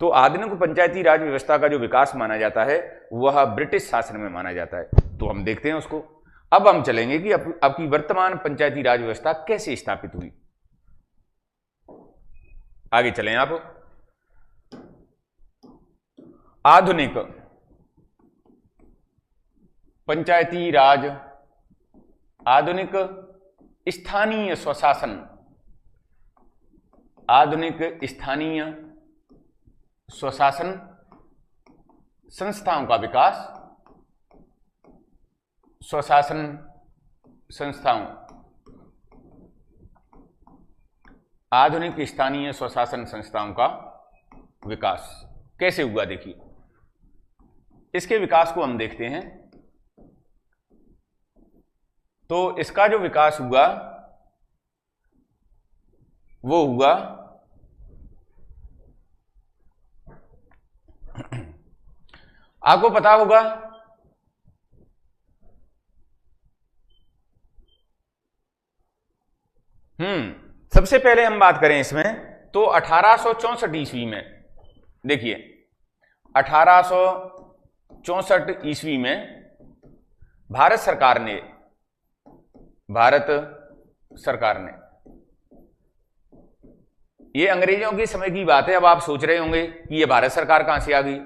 तो आधुनिक पंचायती राज व्यवस्था का जो विकास माना जाता है वह ब्रिटिश शासन में माना जाता है। तो हम देखते हैं उसको। अब हम चलेंगे कि आपकी वर्तमान पंचायती राज व्यवस्था कैसे स्थापित हुई। आगे चलें आप। आधुनिक पंचायती राज, आधुनिक स्थानीय स्वशासन, आधुनिक स्थानीय स्वशासन संस्थाओं का विकास, स्वशासन संस्थाओं, आधुनिक स्थानीय स्वशासन संस्थाओं का विकास कैसे हुआ, देखिए इसके विकास को हम देखते हैं। तो इसका जो विकास हुआ वो हुआ आपको पता होगा सबसे पहले हम बात करें इसमें तो 1864 ईस्वी में, देखिए 1864 ईस्वी में भारत सरकार ने, ये अंग्रेजों के समय की बात है। अब आप सोच रहे होंगे कि ये भारत सरकार कहां से आ गई।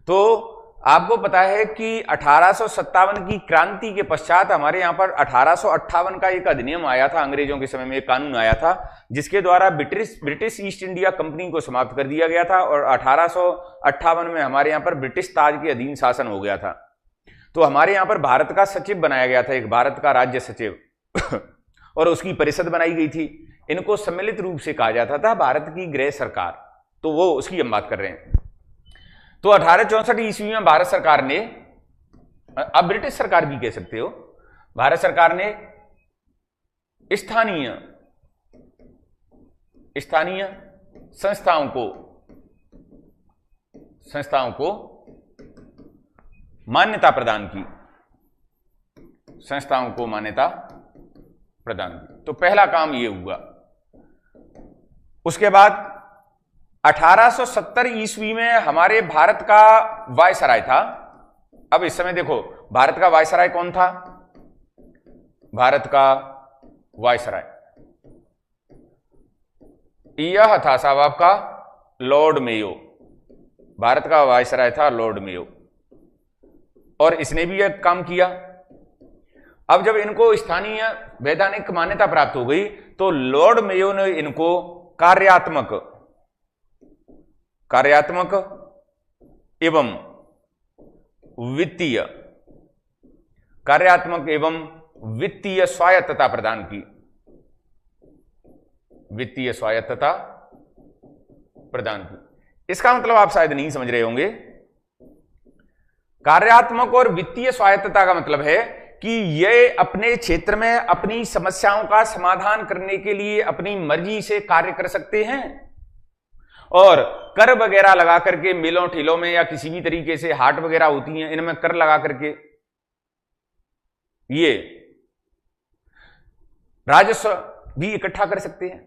तो आपको पता है कि 1857 की क्रांति के पश्चात हमारे यहां पर 1858 का एक अधिनियम आया था, अंग्रेजों के समय में एक कानून आया था जिसके द्वारा ब्रिटिश ईस्ट इंडिया कंपनी को समाप्त कर दिया गया था और 1858 में हमारे यहां पर ब्रिटिश ताज के अधीन शासन हो गया था। तो हमारे यहां पर भारत का सचिव बनाया गया था, एक भारत का राज्य सचिव और उसकी परिषद बनाई गई थी। इनको सम्मिलित रूप से कहा जाता था भारत की गृह सरकार। तो वो उसकी हम बात कर रहे हैं। तो 1864 ईस्वी में भारत सरकार ने, अब ब्रिटिश सरकार भी कह सकते हो, भारत सरकार ने स्थानीय संस्थाओं को मान्यता प्रदान की, संस्थाओं को मान्यता प्रदान की। तो पहला काम यह हुआ। उसके बाद 1870 ईस्वी में हमारे भारत का वायसराय था। अब इस समय देखो भारत का वायसराय कौन था? भारत का वायसराय यह था साहब आपका लॉर्ड मेयो। भारत का वायसराय था लॉर्ड मेयो और इसने भी एक काम किया। अब जब इनको स्थानीय वैधानिक मान्यता प्राप्त हो गई तो लॉर्ड मेयो ने इनको कार्यात्मक एवं वित्तीय स्वायत्तता प्रदान की, वित्तीय स्वायत्तता प्रदान की। इसका मतलब आप शायद नहीं समझ रहे होंगे। कार्यात्मक और वित्तीय स्वायत्तता का मतलब है कि ये अपने क्षेत्र में अपनी समस्याओं का समाधान करने के लिए अपनी मर्जी से कार्य कर सकते हैं, और कर वगैरह लगा करके मिलों ठेलों में या किसी भी तरीके से हाट वगैरह होती हैं, इनमें कर लगा करके ये राजस्व भी इकट्ठा कर सकते हैं।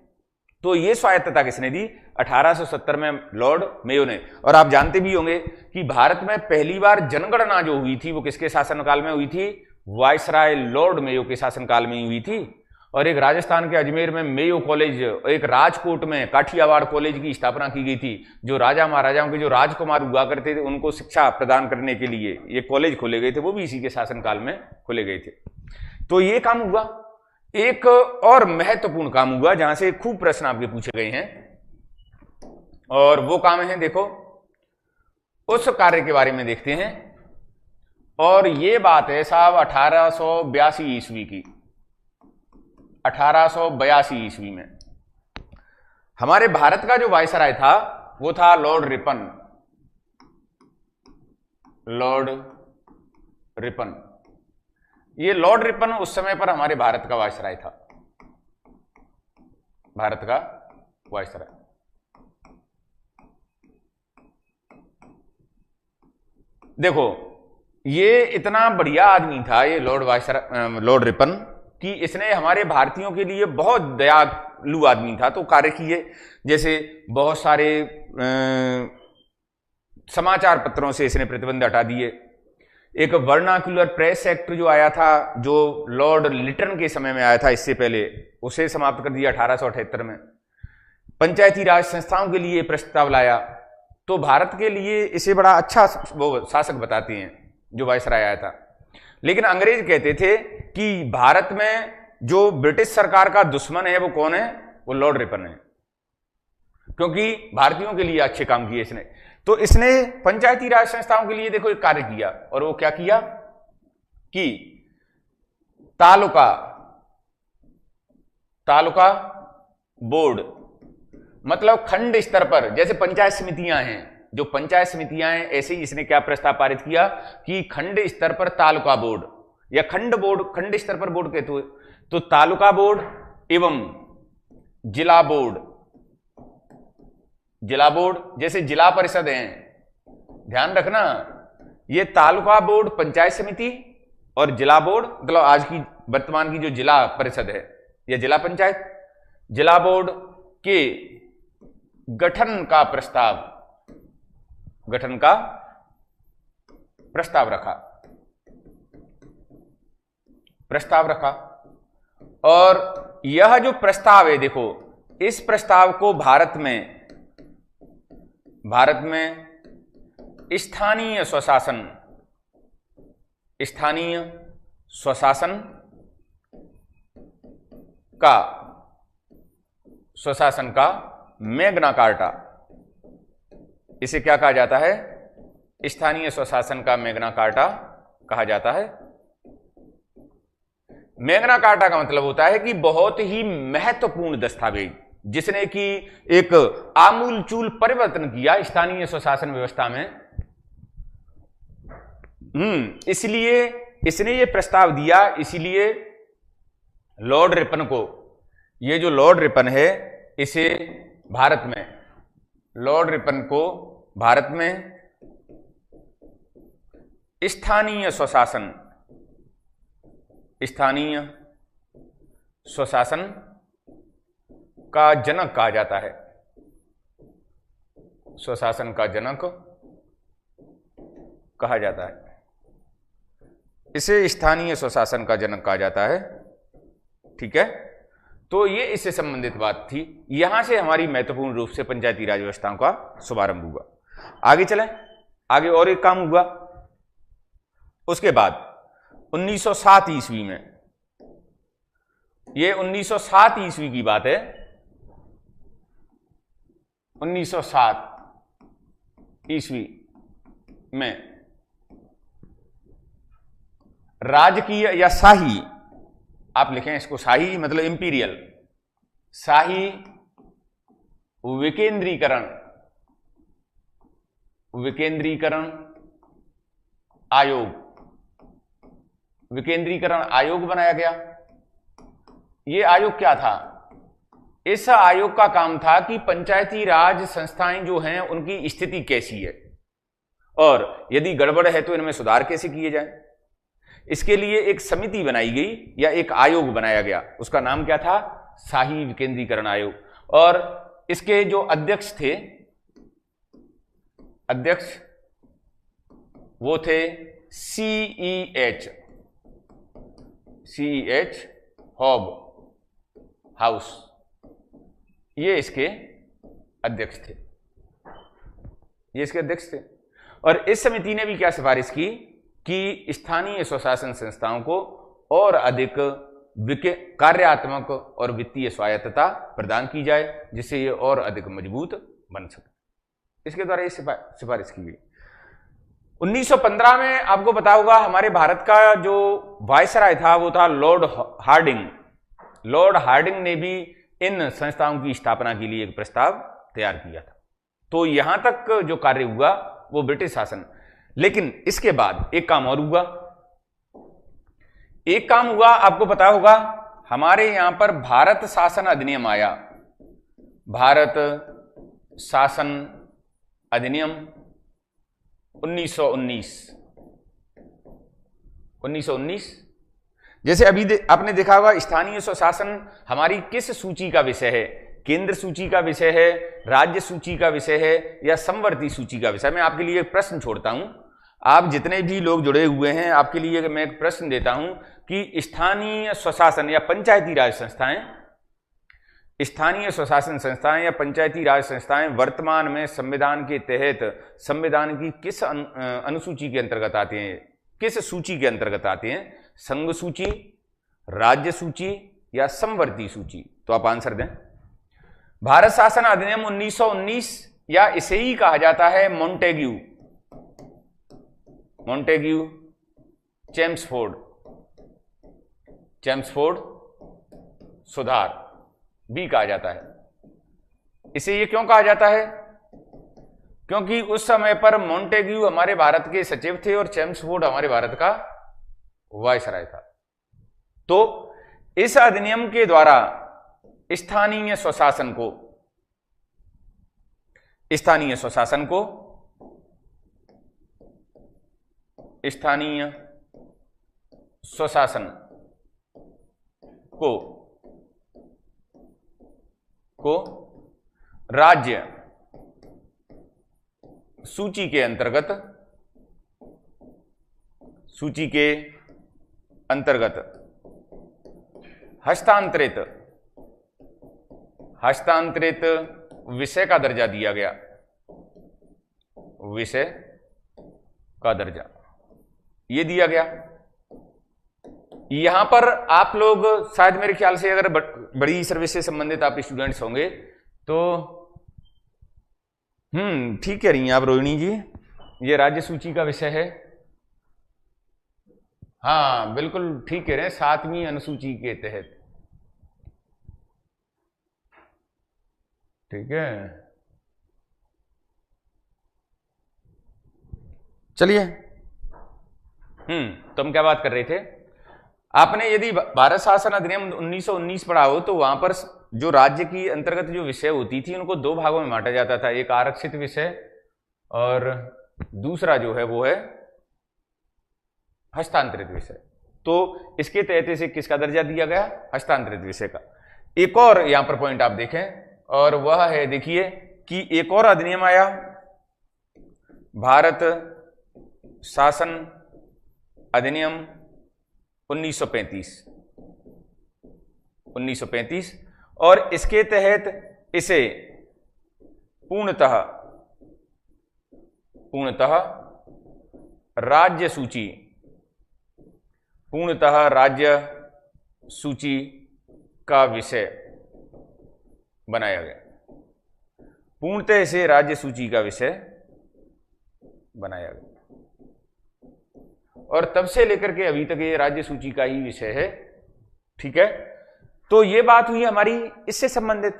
तो ये स्वायत्तता किसने दी? 1870 में लॉर्ड मेयो ने। और आप जानते भी होंगे कि भारत में पहली बार जनगणना जो हुई थी वो किसके शासनकाल में हुई थी? वायसराय लॉर्ड मेयो के शासनकाल में ही हुई थी। और एक राजस्थान के अजमेर में मेयो कॉलेज, एक राजकोट में काठियावाड़ कॉलेज की स्थापना की गई थी, जो राजा महाराजाओं के जो राजकुमार हुआ करते थे उनको शिक्षा प्रदान करने के लिए ये कॉलेज खोले गए थे, वो भी इसी के शासनकाल में खोले गए थे। तो ये काम हुआ। एक और महत्वपूर्ण काम हुआ जहां से खूब प्रश्न आपके पूछे गए हैं, और वो काम है, देखो उस कार्य के बारे में देखते हैं। और ये बात है साहब 1882 ईस्वी की। 1882 ईस्वी में हमारे भारत का जो वायसराय था वो था लॉर्ड रिपन। लॉर्ड रिपन, ये लॉर्ड रिपन उस समय पर हमारे भारत का वायसराय था। भारत का वायसराय। देखो ये इतना बढ़िया आदमी था ये लॉर्ड रिपन, कि इसने हमारे भारतीयों के लिए बहुत दयालु आदमी था। तो कार्य किए, जैसे बहुत सारे समाचार पत्रों से इसने प्रतिबंध हटा दिए। एक वर्नाक्युलर प्रेस एक्ट जो आया था, जो लॉर्ड लिटन के समय में आया था, इससे पहले उसे समाप्त कर दिया 1878 में। पंचायती राज संस्थाओं के लिए प्रस्ताव लाया। तो भारत के लिए इसे बड़ा अच्छा वो शासक बताते हैं जो वायसराय आया था। लेकिन अंग्रेज कहते थे कि भारत में जो ब्रिटिश सरकार का दुश्मन है वो कौन है? वो लॉर्ड रिपन है, क्योंकि भारतीयों के लिए अच्छे काम किए इसने। तो इसने पंचायती राज संस्थाओं के लिए देखो एक कार्य किया, और वो क्या किया कि तालुका बोर्ड, मतलब खंड स्तर पर जैसे पंचायत समितियां हैं, जो पंचायत समितियां हैं, ऐसे ही इसने क्या प्रस्ताव पारित किया कि खंड स्तर पर तालुका बोर्ड या खंड बोर्ड, खंड स्तर पर बोर्ड कहते हुए, तो तालुका बोर्ड एवं जिला बोर्ड। जिला बोर्ड जैसे जिला परिषद हैं, ध्यान रखना, ये तालुका बोर्ड पंचायत समिति और जिला बोर्ड मतलब आज की वर्तमान की जो जिला परिषद है या जिला पंचायत, जिला बोर्ड के गठन का प्रस्ताव रखा। और यह जो प्रस्ताव है, देखो इस प्रस्ताव को भारत में स्थानीय स्वशासन का मैग्ना कार्टा, इसे क्या कहा जाता है? स्थानीय स्वशासन का मैग्ना कार्टा कहा जाता है। मैग्ना कार्टा का मतलब होता है कि बहुत ही महत्वपूर्ण दस्तावेज जिसने कि एक आमूलचूल परिवर्तन किया स्थानीय स्वशासन व्यवस्था में। इसलिए इसने ये प्रस्ताव दिया। इसलिए लॉर्ड रिपन को, ये जो लॉर्ड रिपन है, इसे भारत में, लॉर्ड रिपन को भारत में स्थानीय स्वशासन का जनक कहा जाता है। स्वशासन का जनक कहा जाता है, इसे स्थानीय स्वशासन का जनक कहा जाता है। ठीक है, तो ये इससे संबंधित बात थी। यहां से हमारी महत्वपूर्ण रूप से पंचायती राज व्यवस्थाओं का शुभारंभ हुआ। आगे चलें, आगे और एक काम हुआ। उसके बाद 1907 ईस्वी में, ये 1907 ईस्वी की बात है, 1907 ईस्वी में राजकीय या शाही, आप लिखें इसको शाही मतलब इंपीरियल, शाही विकेंद्रीकरण आयोग, विकेंद्रीकरण आयोग बनाया गया। यह आयोग क्या था? इस आयोग का काम था कि पंचायती राज संस्थाएं जो हैं उनकी स्थिति कैसी है और यदि गड़बड़ है तो इनमें सुधार कैसे किए जाए। इसके लिए एक समिति बनाई गई या एक आयोग बनाया गया, उसका नाम क्या था? शाही विकेंद्रीकरण आयोग। और इसके जो अध्यक्ष थे, अध्यक्ष वो थे CEH हॉब हाउस, ये इसके अध्यक्ष थे, ये इसके अध्यक्ष थे। और इस समिति ने भी क्या सिफारिश की कि स्थानीय स्वशासन संस्थाओं को और अधिक कार्यात्मक और वित्तीय स्वायत्तता प्रदान की जाए, जिससे ये और अधिक मजबूत बन सके। इसके द्वारा ये सिफारिश की गई। 1915 में आपको पता होगा हमारे भारत का जो वायसराय था वो था लॉर्ड हार्डिंग। लॉर्ड हार्डिंग ने भी इन संस्थाओं की स्थापना के लिए एक प्रस्ताव तैयार किया था। तो यहां तक जो कार्य हुआ वो ब्रिटिश शासन। लेकिन इसके बाद एक काम और हुआ, एक काम हुआ आपको पता होगा, हमारे यहां पर भारत शासन अधिनियम आया। भारत शासन अधिनियम 1919। जैसे अभी आपने देखा होगा स्थानीय स्वशासन हमारी किस सूची का विषय है? केंद्र सूची का विषय है, राज्य सूची का विषय है या समवर्ती सूची का विषय? मैं आपके लिए एक प्रश्न छोड़ता हूं, आप जितने भी लोग जुड़े हुए हैं आपके लिए मैं एक प्रश्न देता हूं कि स्थानीय स्वशासन या पंचायती राज संस्थाएं, स्थानीय स्वशासन संस्थाएं या पंचायती राज संस्थाएं वर्तमान में संविधान के तहत संविधान की किस अनुसूची के अंतर्गत आते हैं, किस सूची के अंतर्गत आते हैं? संघ सूची, राज्य सूची या समवर्ती सूची? तो आप आंसर दें। भारत शासन अधिनियम 1919 या इसे ही कहा जाता है मॉन्टेग्यू चेम्सफोर्ड सुधार भी कहा जाता है। इसे ये क्यों कहा जाता है? क्योंकि उस समय पर मॉन्टेग्यू हमारे भारत के सचिव थे और चेम्सफोर्ड हमारे भारत का वायसराय था। तो इस अधिनियम के द्वारा स्थानीय स्वशासन को राज्य सूची के अंतर्गत हस्तांतरित विषय का दर्जा दिया गया। विषय का दर्जा ये दिया गया। यहां पर आप लोग शायद मेरे ख्याल से अगर बड़ी सर्विस से संबंधित आप स्टूडेंट्स होंगे तो ठीक कह रही हैं आप रोहिणी जी, ये राज्य सूची का विषय है। हाँ बिल्कुल ठीक कह रहे हैं, 7वीं अनुसूची के तहत। ठीक है, चलिए तो हम क्या बात कर रहे थे? आपने यदि भारत शासन अधिनियम 1919 पढ़ा हो तो वहां पर जो राज्य की अंतर्गत जो विषय होती थी उनको 2 भागों में बांटा जाता था, एक आरक्षित विषय और दूसरा जो है वो है हस्तांतरित विषय। तो इसके तहत इसे किसका दर्जा दिया गया? हस्तांतरित विषय का। एक और यहां पर पॉइंट आप देखें और वह है, देखिए कि एक और अधिनियम आया, भारत शासन अधिनियम 1935 और इसके तहत इसे पूर्णतः राज्य सूची का विषय बनाया गया। पूर्णतः इसे राज्य सूची का विषय बनाया गया और तब से लेकर के अभी तक ये राज्य सूची का ही विषय है। ठीक है, तो ये बात हुई हमारी इससे संबंधित।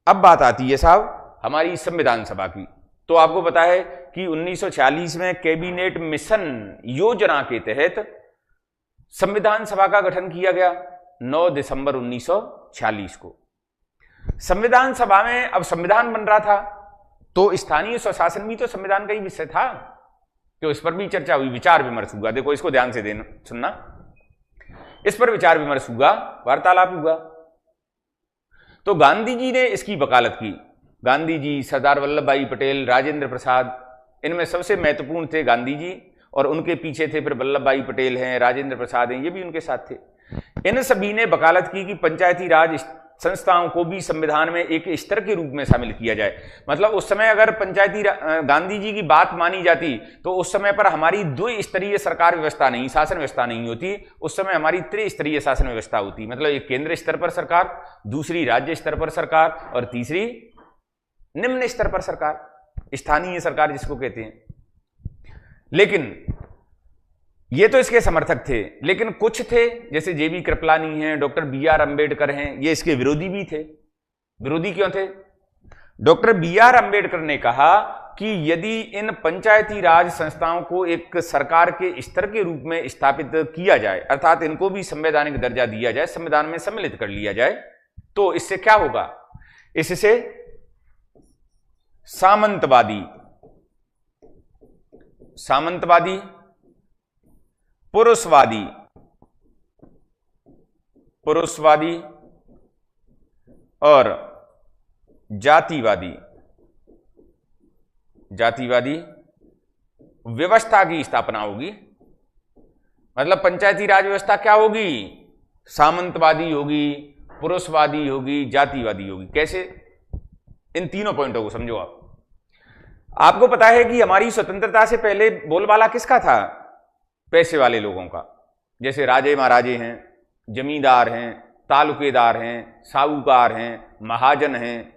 अब बात आती है साहब हमारी संविधान सभा की। तो आपको पता है कि 1946 में कैबिनेट मिशन योजना के तहत संविधान सभा का गठन किया गया 9 दिसंबर 1946 को। संविधान सभा में अब संविधान बन रहा था, तो स्थानीय स्वशासन भी तो संविधान का ही विषय था, तो इस पर भी चर्चा हुई, विचार विमर्श हुआ। देखो इसको ध्यान से सुनना, इस पर विचार विमर्श हुआ, वार्तालाप हुआ। तो गांधी जी ने इसकी वकालत की। गांधी जी, सरदार वल्लभ भाई पटेल, राजेंद्र प्रसाद, इनमें सबसे महत्वपूर्ण थे गांधी जी, और उनके पीछे थे फिर वल्लभ भाई पटेल हैं, राजेंद्र प्रसाद हैं, ये भी उनके साथ थे। इन सभी ने वकालत की कि पंचायती राज संस्थाओं को भी संविधान में एक स्तर के रूप में शामिल किया जाए। मतलब उस समय अगर पंचायती गांधी जी की बात मानी जाती तो उस समय पर हमारी द्विस्तरीय सरकार व्यवस्था नहीं, शासन व्यवस्था नहीं होती, उस समय हमारी त्रिस्तरीय शासन व्यवस्था होती। मतलब एक केंद्र स्तर पर सरकार, दूसरी राज्य स्तर पर सरकार, और तीसरी निम्न स्तर पर सरकार, स्थानीय सरकार जिसको कहते हैं। लेकिन ये तो इसके समर्थक थे, लेकिन कुछ थे जैसे जेबी कृपलानी हैं, डॉक्टर BR अम्बेडकर हैं, ये इसके विरोधी भी थे। विरोधी क्यों थे? डॉक्टर BR अम्बेडकर ने कहा कि यदि इन पंचायती राज संस्थाओं को एक सरकार के स्तर के रूप में स्थापित किया जाए, अर्थात इनको भी संवैधानिक दर्जा दिया जाए, संविधान में सम्मिलित कर लिया जाए, तो इससे क्या होगा? इससे सामंतवादी, पुरुषवादी और जातिवादी व्यवस्था की स्थापना होगी। मतलब पंचायती राज व्यवस्था क्या होगी? सामंतवादी होगी, पुरुषवादी होगी, जातिवादी होगी। कैसे? इन तीनों पॉइंटों को समझो आप। आपको पता है कि हमारी स्वतंत्रता से पहले बोलबाला किसका था? पैसे वाले लोगों का। जैसे राजे महाराजे हैं, जमींदार हैं, तालुकेदार हैं, साहूकार हैं, महाजन हैं,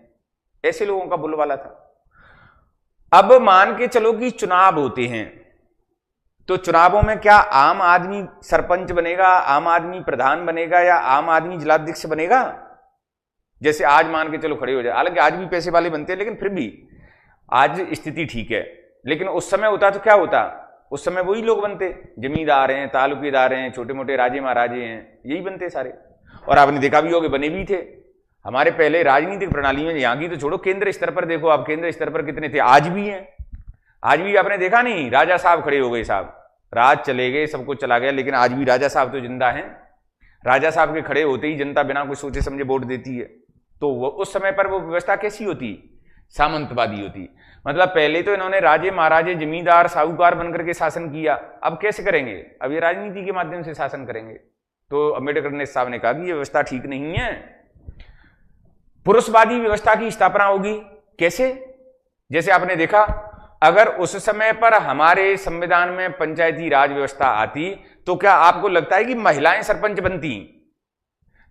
ऐसे लोगों का बोलबाला था। अब मान के चलो कि चुनाव होते हैं, तो चुनावों में क्या आम आदमी सरपंच बनेगा, आम आदमी प्रधान बनेगा, या आम आदमी जिलाध्यक्ष बनेगा? जैसे आज मान के चलो खड़े हो जाए, हालांकि आज भी पैसे वाले बनते हैं, लेकिन फिर भी आज स्थिति ठीक है। लेकिन उस समय होता तो क्या होता? उस समय वही लोग बनते, जमींदार हैं, तालुकेदार हैं, छोटे मोटे राजे महाराजे हैं, यही बनते सारे। और आपने देखा भी होगा, बने भी थे। हमारे पहले राजनीतिक प्रणाली में, यहाँ की तो छोड़ो, केंद्र स्तर पर देखो आप, केंद्र स्तर पर कितने थे, आज भी हैं। आज भी आपने देखा नहीं, राजा साहब खड़े हो गए, साहब राज चले गए, सब कुछ चला गया, लेकिन आज भी राजा साहब तो जिंदा हैं। राजा साहब के खड़े होते ही जनता बिना कुछ सोचे समझे वोट देती है। तो वो उस समय पर वो व्यवस्था कैसी होती? सामंतवादी होती। मतलब पहले तो इन्होंने राजे महाराजे, जमींदार, साहूकार बनकर के शासन किया, अब कैसे करेंगे? अब ये राजनीति के माध्यम से शासन करेंगे। तो अम्बेडकर ने साहब ने कहा कि ये व्यवस्था ठीक नहीं है, पुरुषवादी व्यवस्था की स्थापना होगी। कैसे? जैसे आपने देखा, अगर उस समय पर हमारे संविधान में पंचायती राज व्यवस्था आती, तो क्या आपको लगता है कि महिलाएं सरपंच बनती?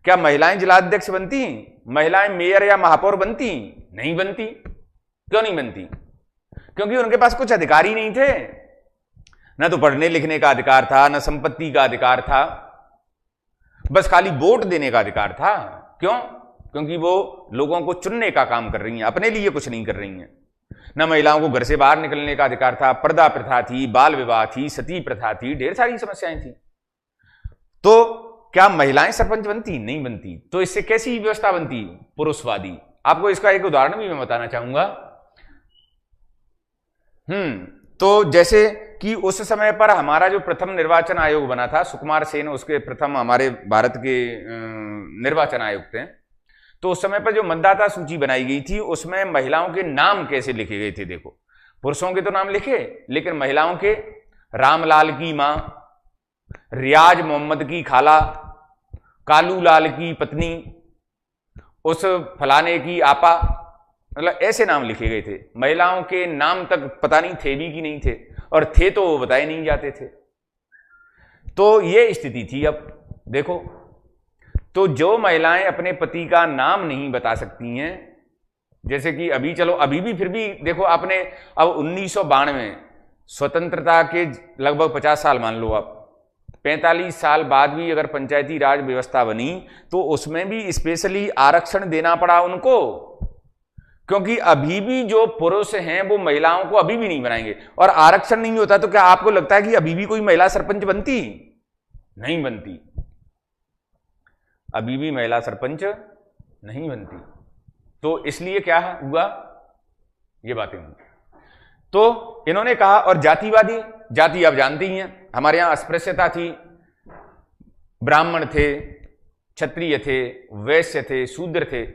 क्या महिलाएं जिलाध्यक्ष बनती? महिलाएं मेयर या महापौर बनती? नहीं बनती। क्यों नहीं बनती? क्योंकि उनके पास कुछ अधिकार ही नहीं थे। न तो पढ़ने लिखने का अधिकार था, न संपत्ति का अधिकार था, बस खाली वोट देने का अधिकार था। क्यों? क्योंकि वो लोगों को चुनने का काम कर रही हैं, अपने लिए कुछ नहीं कर रही हैं। न महिलाओं को घर से बाहर निकलने का अधिकार था, पर्दा प्रथा थी, बाल विवाह थी, सती प्रथा थी, ढेर सारी समस्याएं थी। तो क्या महिलाएं सरपंच बनती? नहीं बनती। तो इससे कैसी व्यवस्था बनती? पुरुषवादी। आपको इसका एक उदाहरण भी मैं बताना चाहूंगा। तो जैसे कि उस समय पर हमारा जो प्रथम निर्वाचन आयोग बना था, सुकुमार सेन उसके प्रथम हमारे भारत के निर्वाचन आयोग थे। तो उस समय पर जो मतदाता सूची बनाई गई थी, उसमें महिलाओं के नाम कैसे लिखे गए थे? देखो, पुरुषों के तो नाम लिखे, लेकिन महिलाओं के रामलाल की मां, रियाज मोहम्मद की खाला, कालू लाल की पत्नी, उस फलाने की आपा, मतलब ऐसे नाम लिखे गए थे। महिलाओं के नाम तक पता नहीं थे भी कि नहीं थे, और थे तो वो बताए नहीं जाते थे। तो ये स्थिति थी। अब देखो, तो जो महिलाएं अपने पति का नाम नहीं बता सकती हैं, जैसे कि अभी चलो अभी भी फिर भी देखो, आपने अब 1992 स्वतंत्रता के लगभग 50 साल मान लो आप, 45 साल बाद भी अगर पंचायती राज व्यवस्था बनी, तो उसमें भी स्पेशली आरक्षण देना पड़ा उनको। क्योंकि अभी भी जो पुरुष हैं वो महिलाओं को अभी भी नहीं बनाएंगे, और आरक्षण नहीं होता तो क्या आपको लगता है कि अभी भी कोई महिला सरपंच बनती? नहीं बनती, अभी भी महिला सरपंच नहीं बनती। तो इसलिए क्या हुआ, ये बातें हुई। तो इन्होंने कहा, और जातिवादी, जाति आप जानते ही हैं, हमारे यहां अस्पृश्यता थी, ब्राह्मण थे, क्षत्रिय थे, वैश्य थे, शूद्र थे।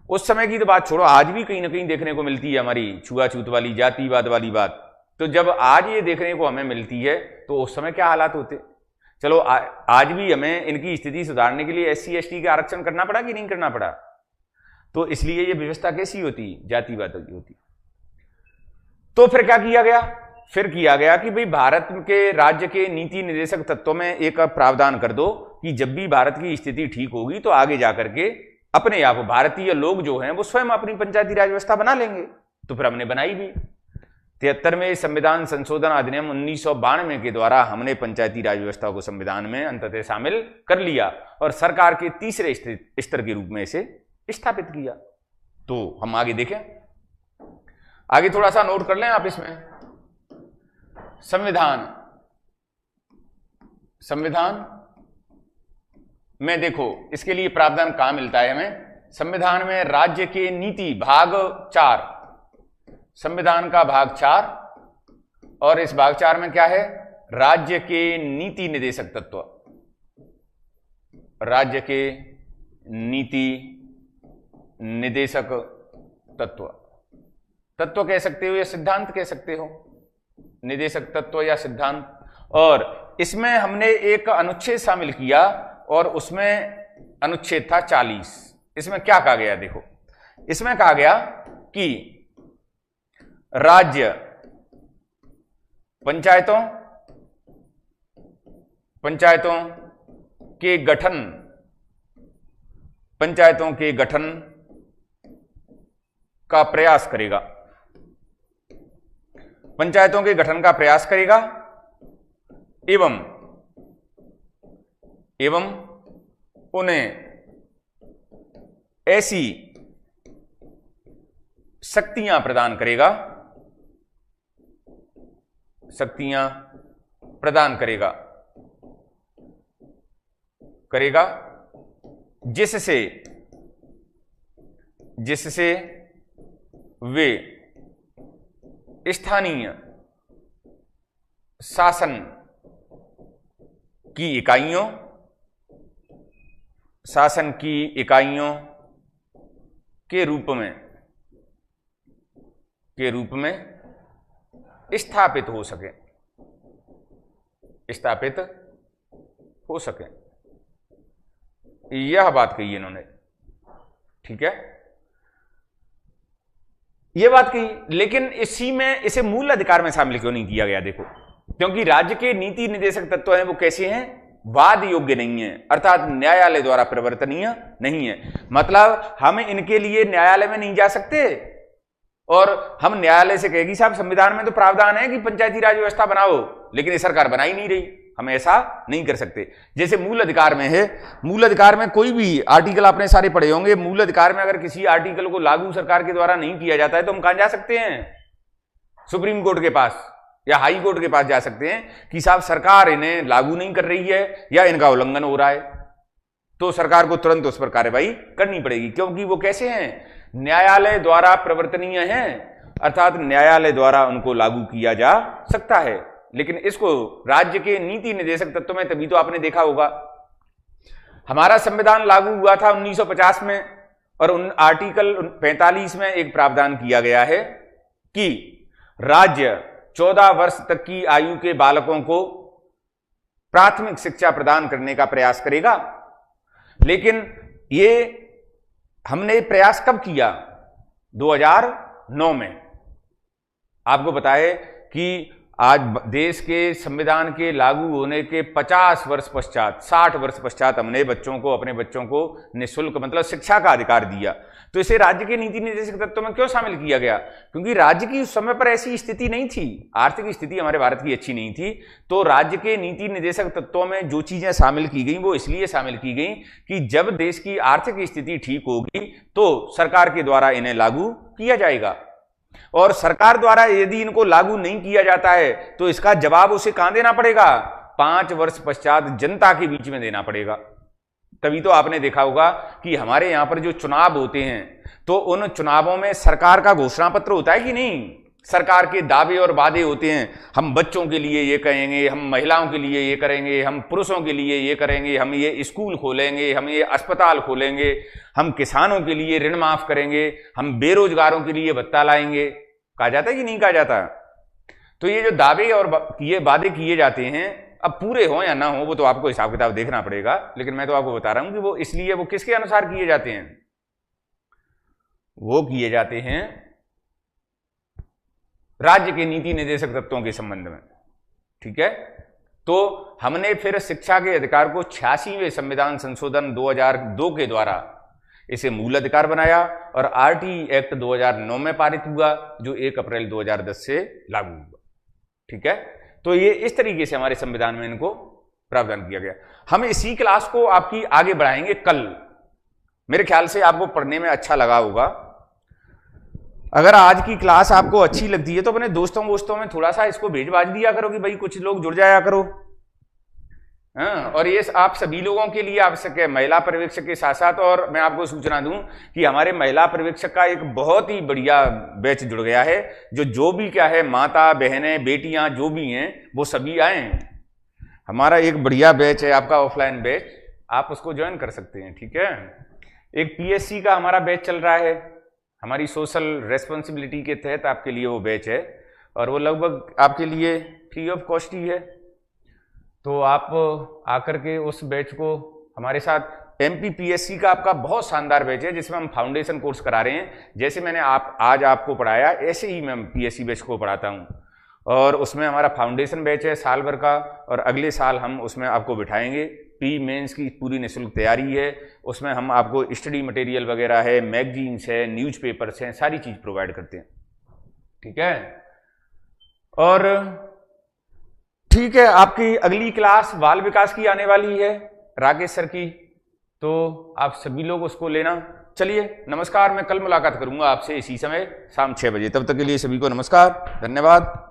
उस समय की तो बात छोड़ो, आज भी कहीं ना कहीं देखने को मिलती है हमारी छुआछूत वाली, जातिवाद वाली बात। तो जब आज ये देखने को हमें मिलती है तो उस समय क्या हालात होते? चलो आज भी हमें इनकी स्थिति सुधारने के लिए SC ST का आरक्षण करना पड़ा कि नहीं करना पड़ा? तो इसलिए ये व्यवस्था कैसी होती? जातिवाद की होती। तो फिर क्या किया गया? फिर किया गया कि भाई भारत के राज्य के नीति निर्देशक तत्वों में एक प्रावधान कर दो कि जब भी भारत की स्थिति ठीक होगी तो आगे जाकर के अपने आप भारतीय लोग जो हैं वो स्वयं अपनी पंचायती राज व्यवस्था बना लेंगे। तो फिर हमने बनाई भी। 73वें संविधान संशोधन अधिनियम 1992 के द्वारा हमने पंचायती राज व्यवस्था को संविधान में अंततः शामिल कर लिया और सरकार के तीसरे स्तर के रूप में इसे स्थापित किया। तो हम आगे देखें, आगे थोड़ा सा नोट कर लें आप इसमें। संविधान में देखो इसके लिए प्रावधान कहां मिलता है हमें? संविधान में राज्य के नीति भाग 4, संविधान का भाग 4, और इस भाग 4 में क्या है? राज्य के नीति निर्देशक तत्व, राज्य के नीति निर्देशक तत्व, तत्व कह सकते हो या सिद्धांत कह सकते हो, निर्देशक तत्व या सिद्धांत। और इसमें हमने एक अनुच्छेद शामिल किया और उसमें अनुच्छेद था 40। इसमें क्या कहा गया? देखो इसमें कहा गया कि राज्य पंचायतों के गठन का प्रयास करेगा, पंचायतों के गठन का प्रयास करेगा एवं उन्हें ऐसी शक्तियां प्रदान करेगा जिससे वे स्थानीय शासन की इकाइयों के रूप में स्थापित हो सके, यह बात कही इन्होंने। ठीक है, यह बात कही, लेकिन इसे मूल अधिकार में शामिल क्यों नहीं किया गया? देखो, क्योंकि राज्य के नीति निर्देशक तत्व हैं वो कैसे हैं? वाद योग्य नहीं है, अर्थात न्यायालय द्वारा परिवर्तनीय नहीं है। मतलब हम इनके लिए न्यायालय में नहीं जा सकते और हम न्यायालय से कहेगी साहब संविधान में तो प्रावधान है कि पंचायती राज व्यवस्था बनाओ, लेकिन ये सरकार बना ही नहीं रही, हम ऐसा नहीं कर सकते। जैसे मूल अधिकार में है, मूल अधिकार में कोई भी आर्टिकल आपने सारे पढ़े होंगे, मूल अधिकार में अगर किसी आर्टिकल को लागू सरकार के द्वारा नहीं किया जाता है तो हम कहां जा सकते हैं? सुप्रीम कोर्ट के पास या हाई कोर्ट के पास जा सकते हैं कि साहब सरकार इन्हें लागू नहीं कर रही है या इनका उल्लंघन हो रहा है, तो सरकार को तुरंत उस पर कार्रवाई करनी पड़ेगी, क्योंकि वो कैसे हैं? न्यायालय द्वारा प्रवर्तनीय हैं, अर्थात न्यायालय द्वारा उनको लागू किया जा सकता है। लेकिन इसको राज्य के नीति निर्देशक तत्व में, तभी तो आपने देखा होगा हमारा संविधान लागू हुआ था 1950 में, और उन आर्टिकल 45 में एक प्रावधान किया गया है कि राज्य 14 वर्ष तक की आयु के बालकों को प्राथमिक शिक्षा प्रदान करने का प्रयास करेगा। लेकिन ये हमने प्रयास कब किया? 2009 में। आपको बताए कि आज देश के संविधान के लागू होने के 50 वर्ष पश्चात, 60 वर्ष पश्चात हमने बच्चों को, अपने बच्चों को निःशुल्क मतलब शिक्षा का अधिकार दिया। तो इसे राज्य के नीति निर्देशक तत्वों में क्यों शामिल किया गया? क्योंकि राज्य की उस समय पर ऐसी स्थिति नहीं थी, आर्थिक स्थिति हमारे भारत की अच्छी नहीं थी। तो राज्य के नीति निर्देशक तत्वों में जो चीजें शामिल की गई वो इसलिए शामिल की गई कि जब देश की आर्थिक स्थिति ठीक होगी तो सरकार के द्वारा इन्हें लागू किया जाएगा, और सरकार द्वारा यदि इनको लागू नहीं किया जाता है तो इसका जवाब उसे कहां देना पड़ेगा? 5 वर्ष पश्चात जनता के बीच में देना पड़ेगा। तभी तो आपने देखा होगा कि हमारे यहां पर जो चुनाव होते हैं तो उन चुनावों में सरकार का घोषणा पत्र होता है कि नहीं? सरकार के दावे और वादे होते हैं, हम बच्चों के लिए ये करेंगे, हम महिलाओं के लिए ये करेंगे, हम पुरुषों के लिए ये करेंगे, हम ये स्कूल खोलेंगे, हम ये अस्पताल खोलेंगे, हम किसानों के लिए ऋण माफ करेंगे, हम बेरोजगारों के लिए भत्ता लाएंगे। कहा जाता है कि नहीं कहा जाता? तो ये जो दावे और ये वादे किए जाते हैं, अब पूरे हो या ना हो वो तो आपको हिसाब किताब देखना पड़ेगा, लेकिन मैं तो आपको बता रहा हूं कि वो इसलिए वो किसके अनुसार किए जाते हैं? वो किए जाते हैं राज्य के नीति निर्देशक तत्वों के संबंध में। ठीक है, तो हमने फिर शिक्षा के अधिकार को 86वें संविधान संशोधन 2002 के द्वारा इसे मूल अधिकार बनाया और आरटी एक्ट 2009 में पारित हुआ, जो 1 अप्रैल 2010 से लागू हुआ। ठीक है, तो ये इस तरीके से हमारे संविधान में इनको प्रावधान किया गया। हम इसी क्लास को आपकी आगे बढ़ाएंगे कल। मेरे ख्याल से आपको पढ़ने में अच्छा लगा होगा। अगर आज की क्लास आपको अच्छी लगती है तो अपने दोस्तों में थोड़ा सा इसको भेजबाज दिया करो कि भाई कुछ लोग जुड़ जाया करो। और ये आप सभी लोगों के लिए आवश्यक है, महिला पर्यवेक्षक के साथ साथ। और मैं आपको सूचना दूं कि हमारे महिला पर्यवेक्षक का एक बहुत ही बढ़िया बैच जुड़ गया है, जो भी क्या है, माता बहनें बेटियां जो भी हैं वो सभी आए। हमारा एक बढ़िया बैच है आपका ऑफलाइन बैच, आप उसको ज्वाइन कर सकते हैं। ठीक है, एक पीएससी का हमारा बैच चल रहा है, हमारी सोशल रेस्पॉन्सिबिलिटी के तहत आपके लिए वो बैच है, और वो लगभग आपके लिए फ्री ऑफ कॉस्ट ही है। तो आप आकर के उस बैच को हमारे साथ, एमपीपीएससी का आपका बहुत शानदार बैच है जिसमें हम फाउंडेशन कोर्स करा रहे हैं। जैसे मैंने आज आपको पढ़ाया ऐसे ही मैं पीएससी बैच को पढ़ाता हूं, और उसमें हमारा फाउंडेशन बैच है साल भर का, और अगले साल हम उसमें आपको बिठाएंगे। प्री मेंस की पूरी निःशुल्क तैयारी है, उसमें हम आपको स्टडी मटेरियल वगैरह है, मैगजीन्स है, न्यूज़पेपर्स हैं, सारी चीज प्रोवाइड करते हैं। ठीक है, और ठीक है, आपकी अगली क्लास बाल विकास की आने वाली है राकेश सर की, तो आप सभी लोग उसको लेना। चलिए नमस्कार, मैं कल मुलाकात करूंगा आपसे इसी समय शाम 6 बजे। तब तक के लिए सभी को नमस्कार, धन्यवाद।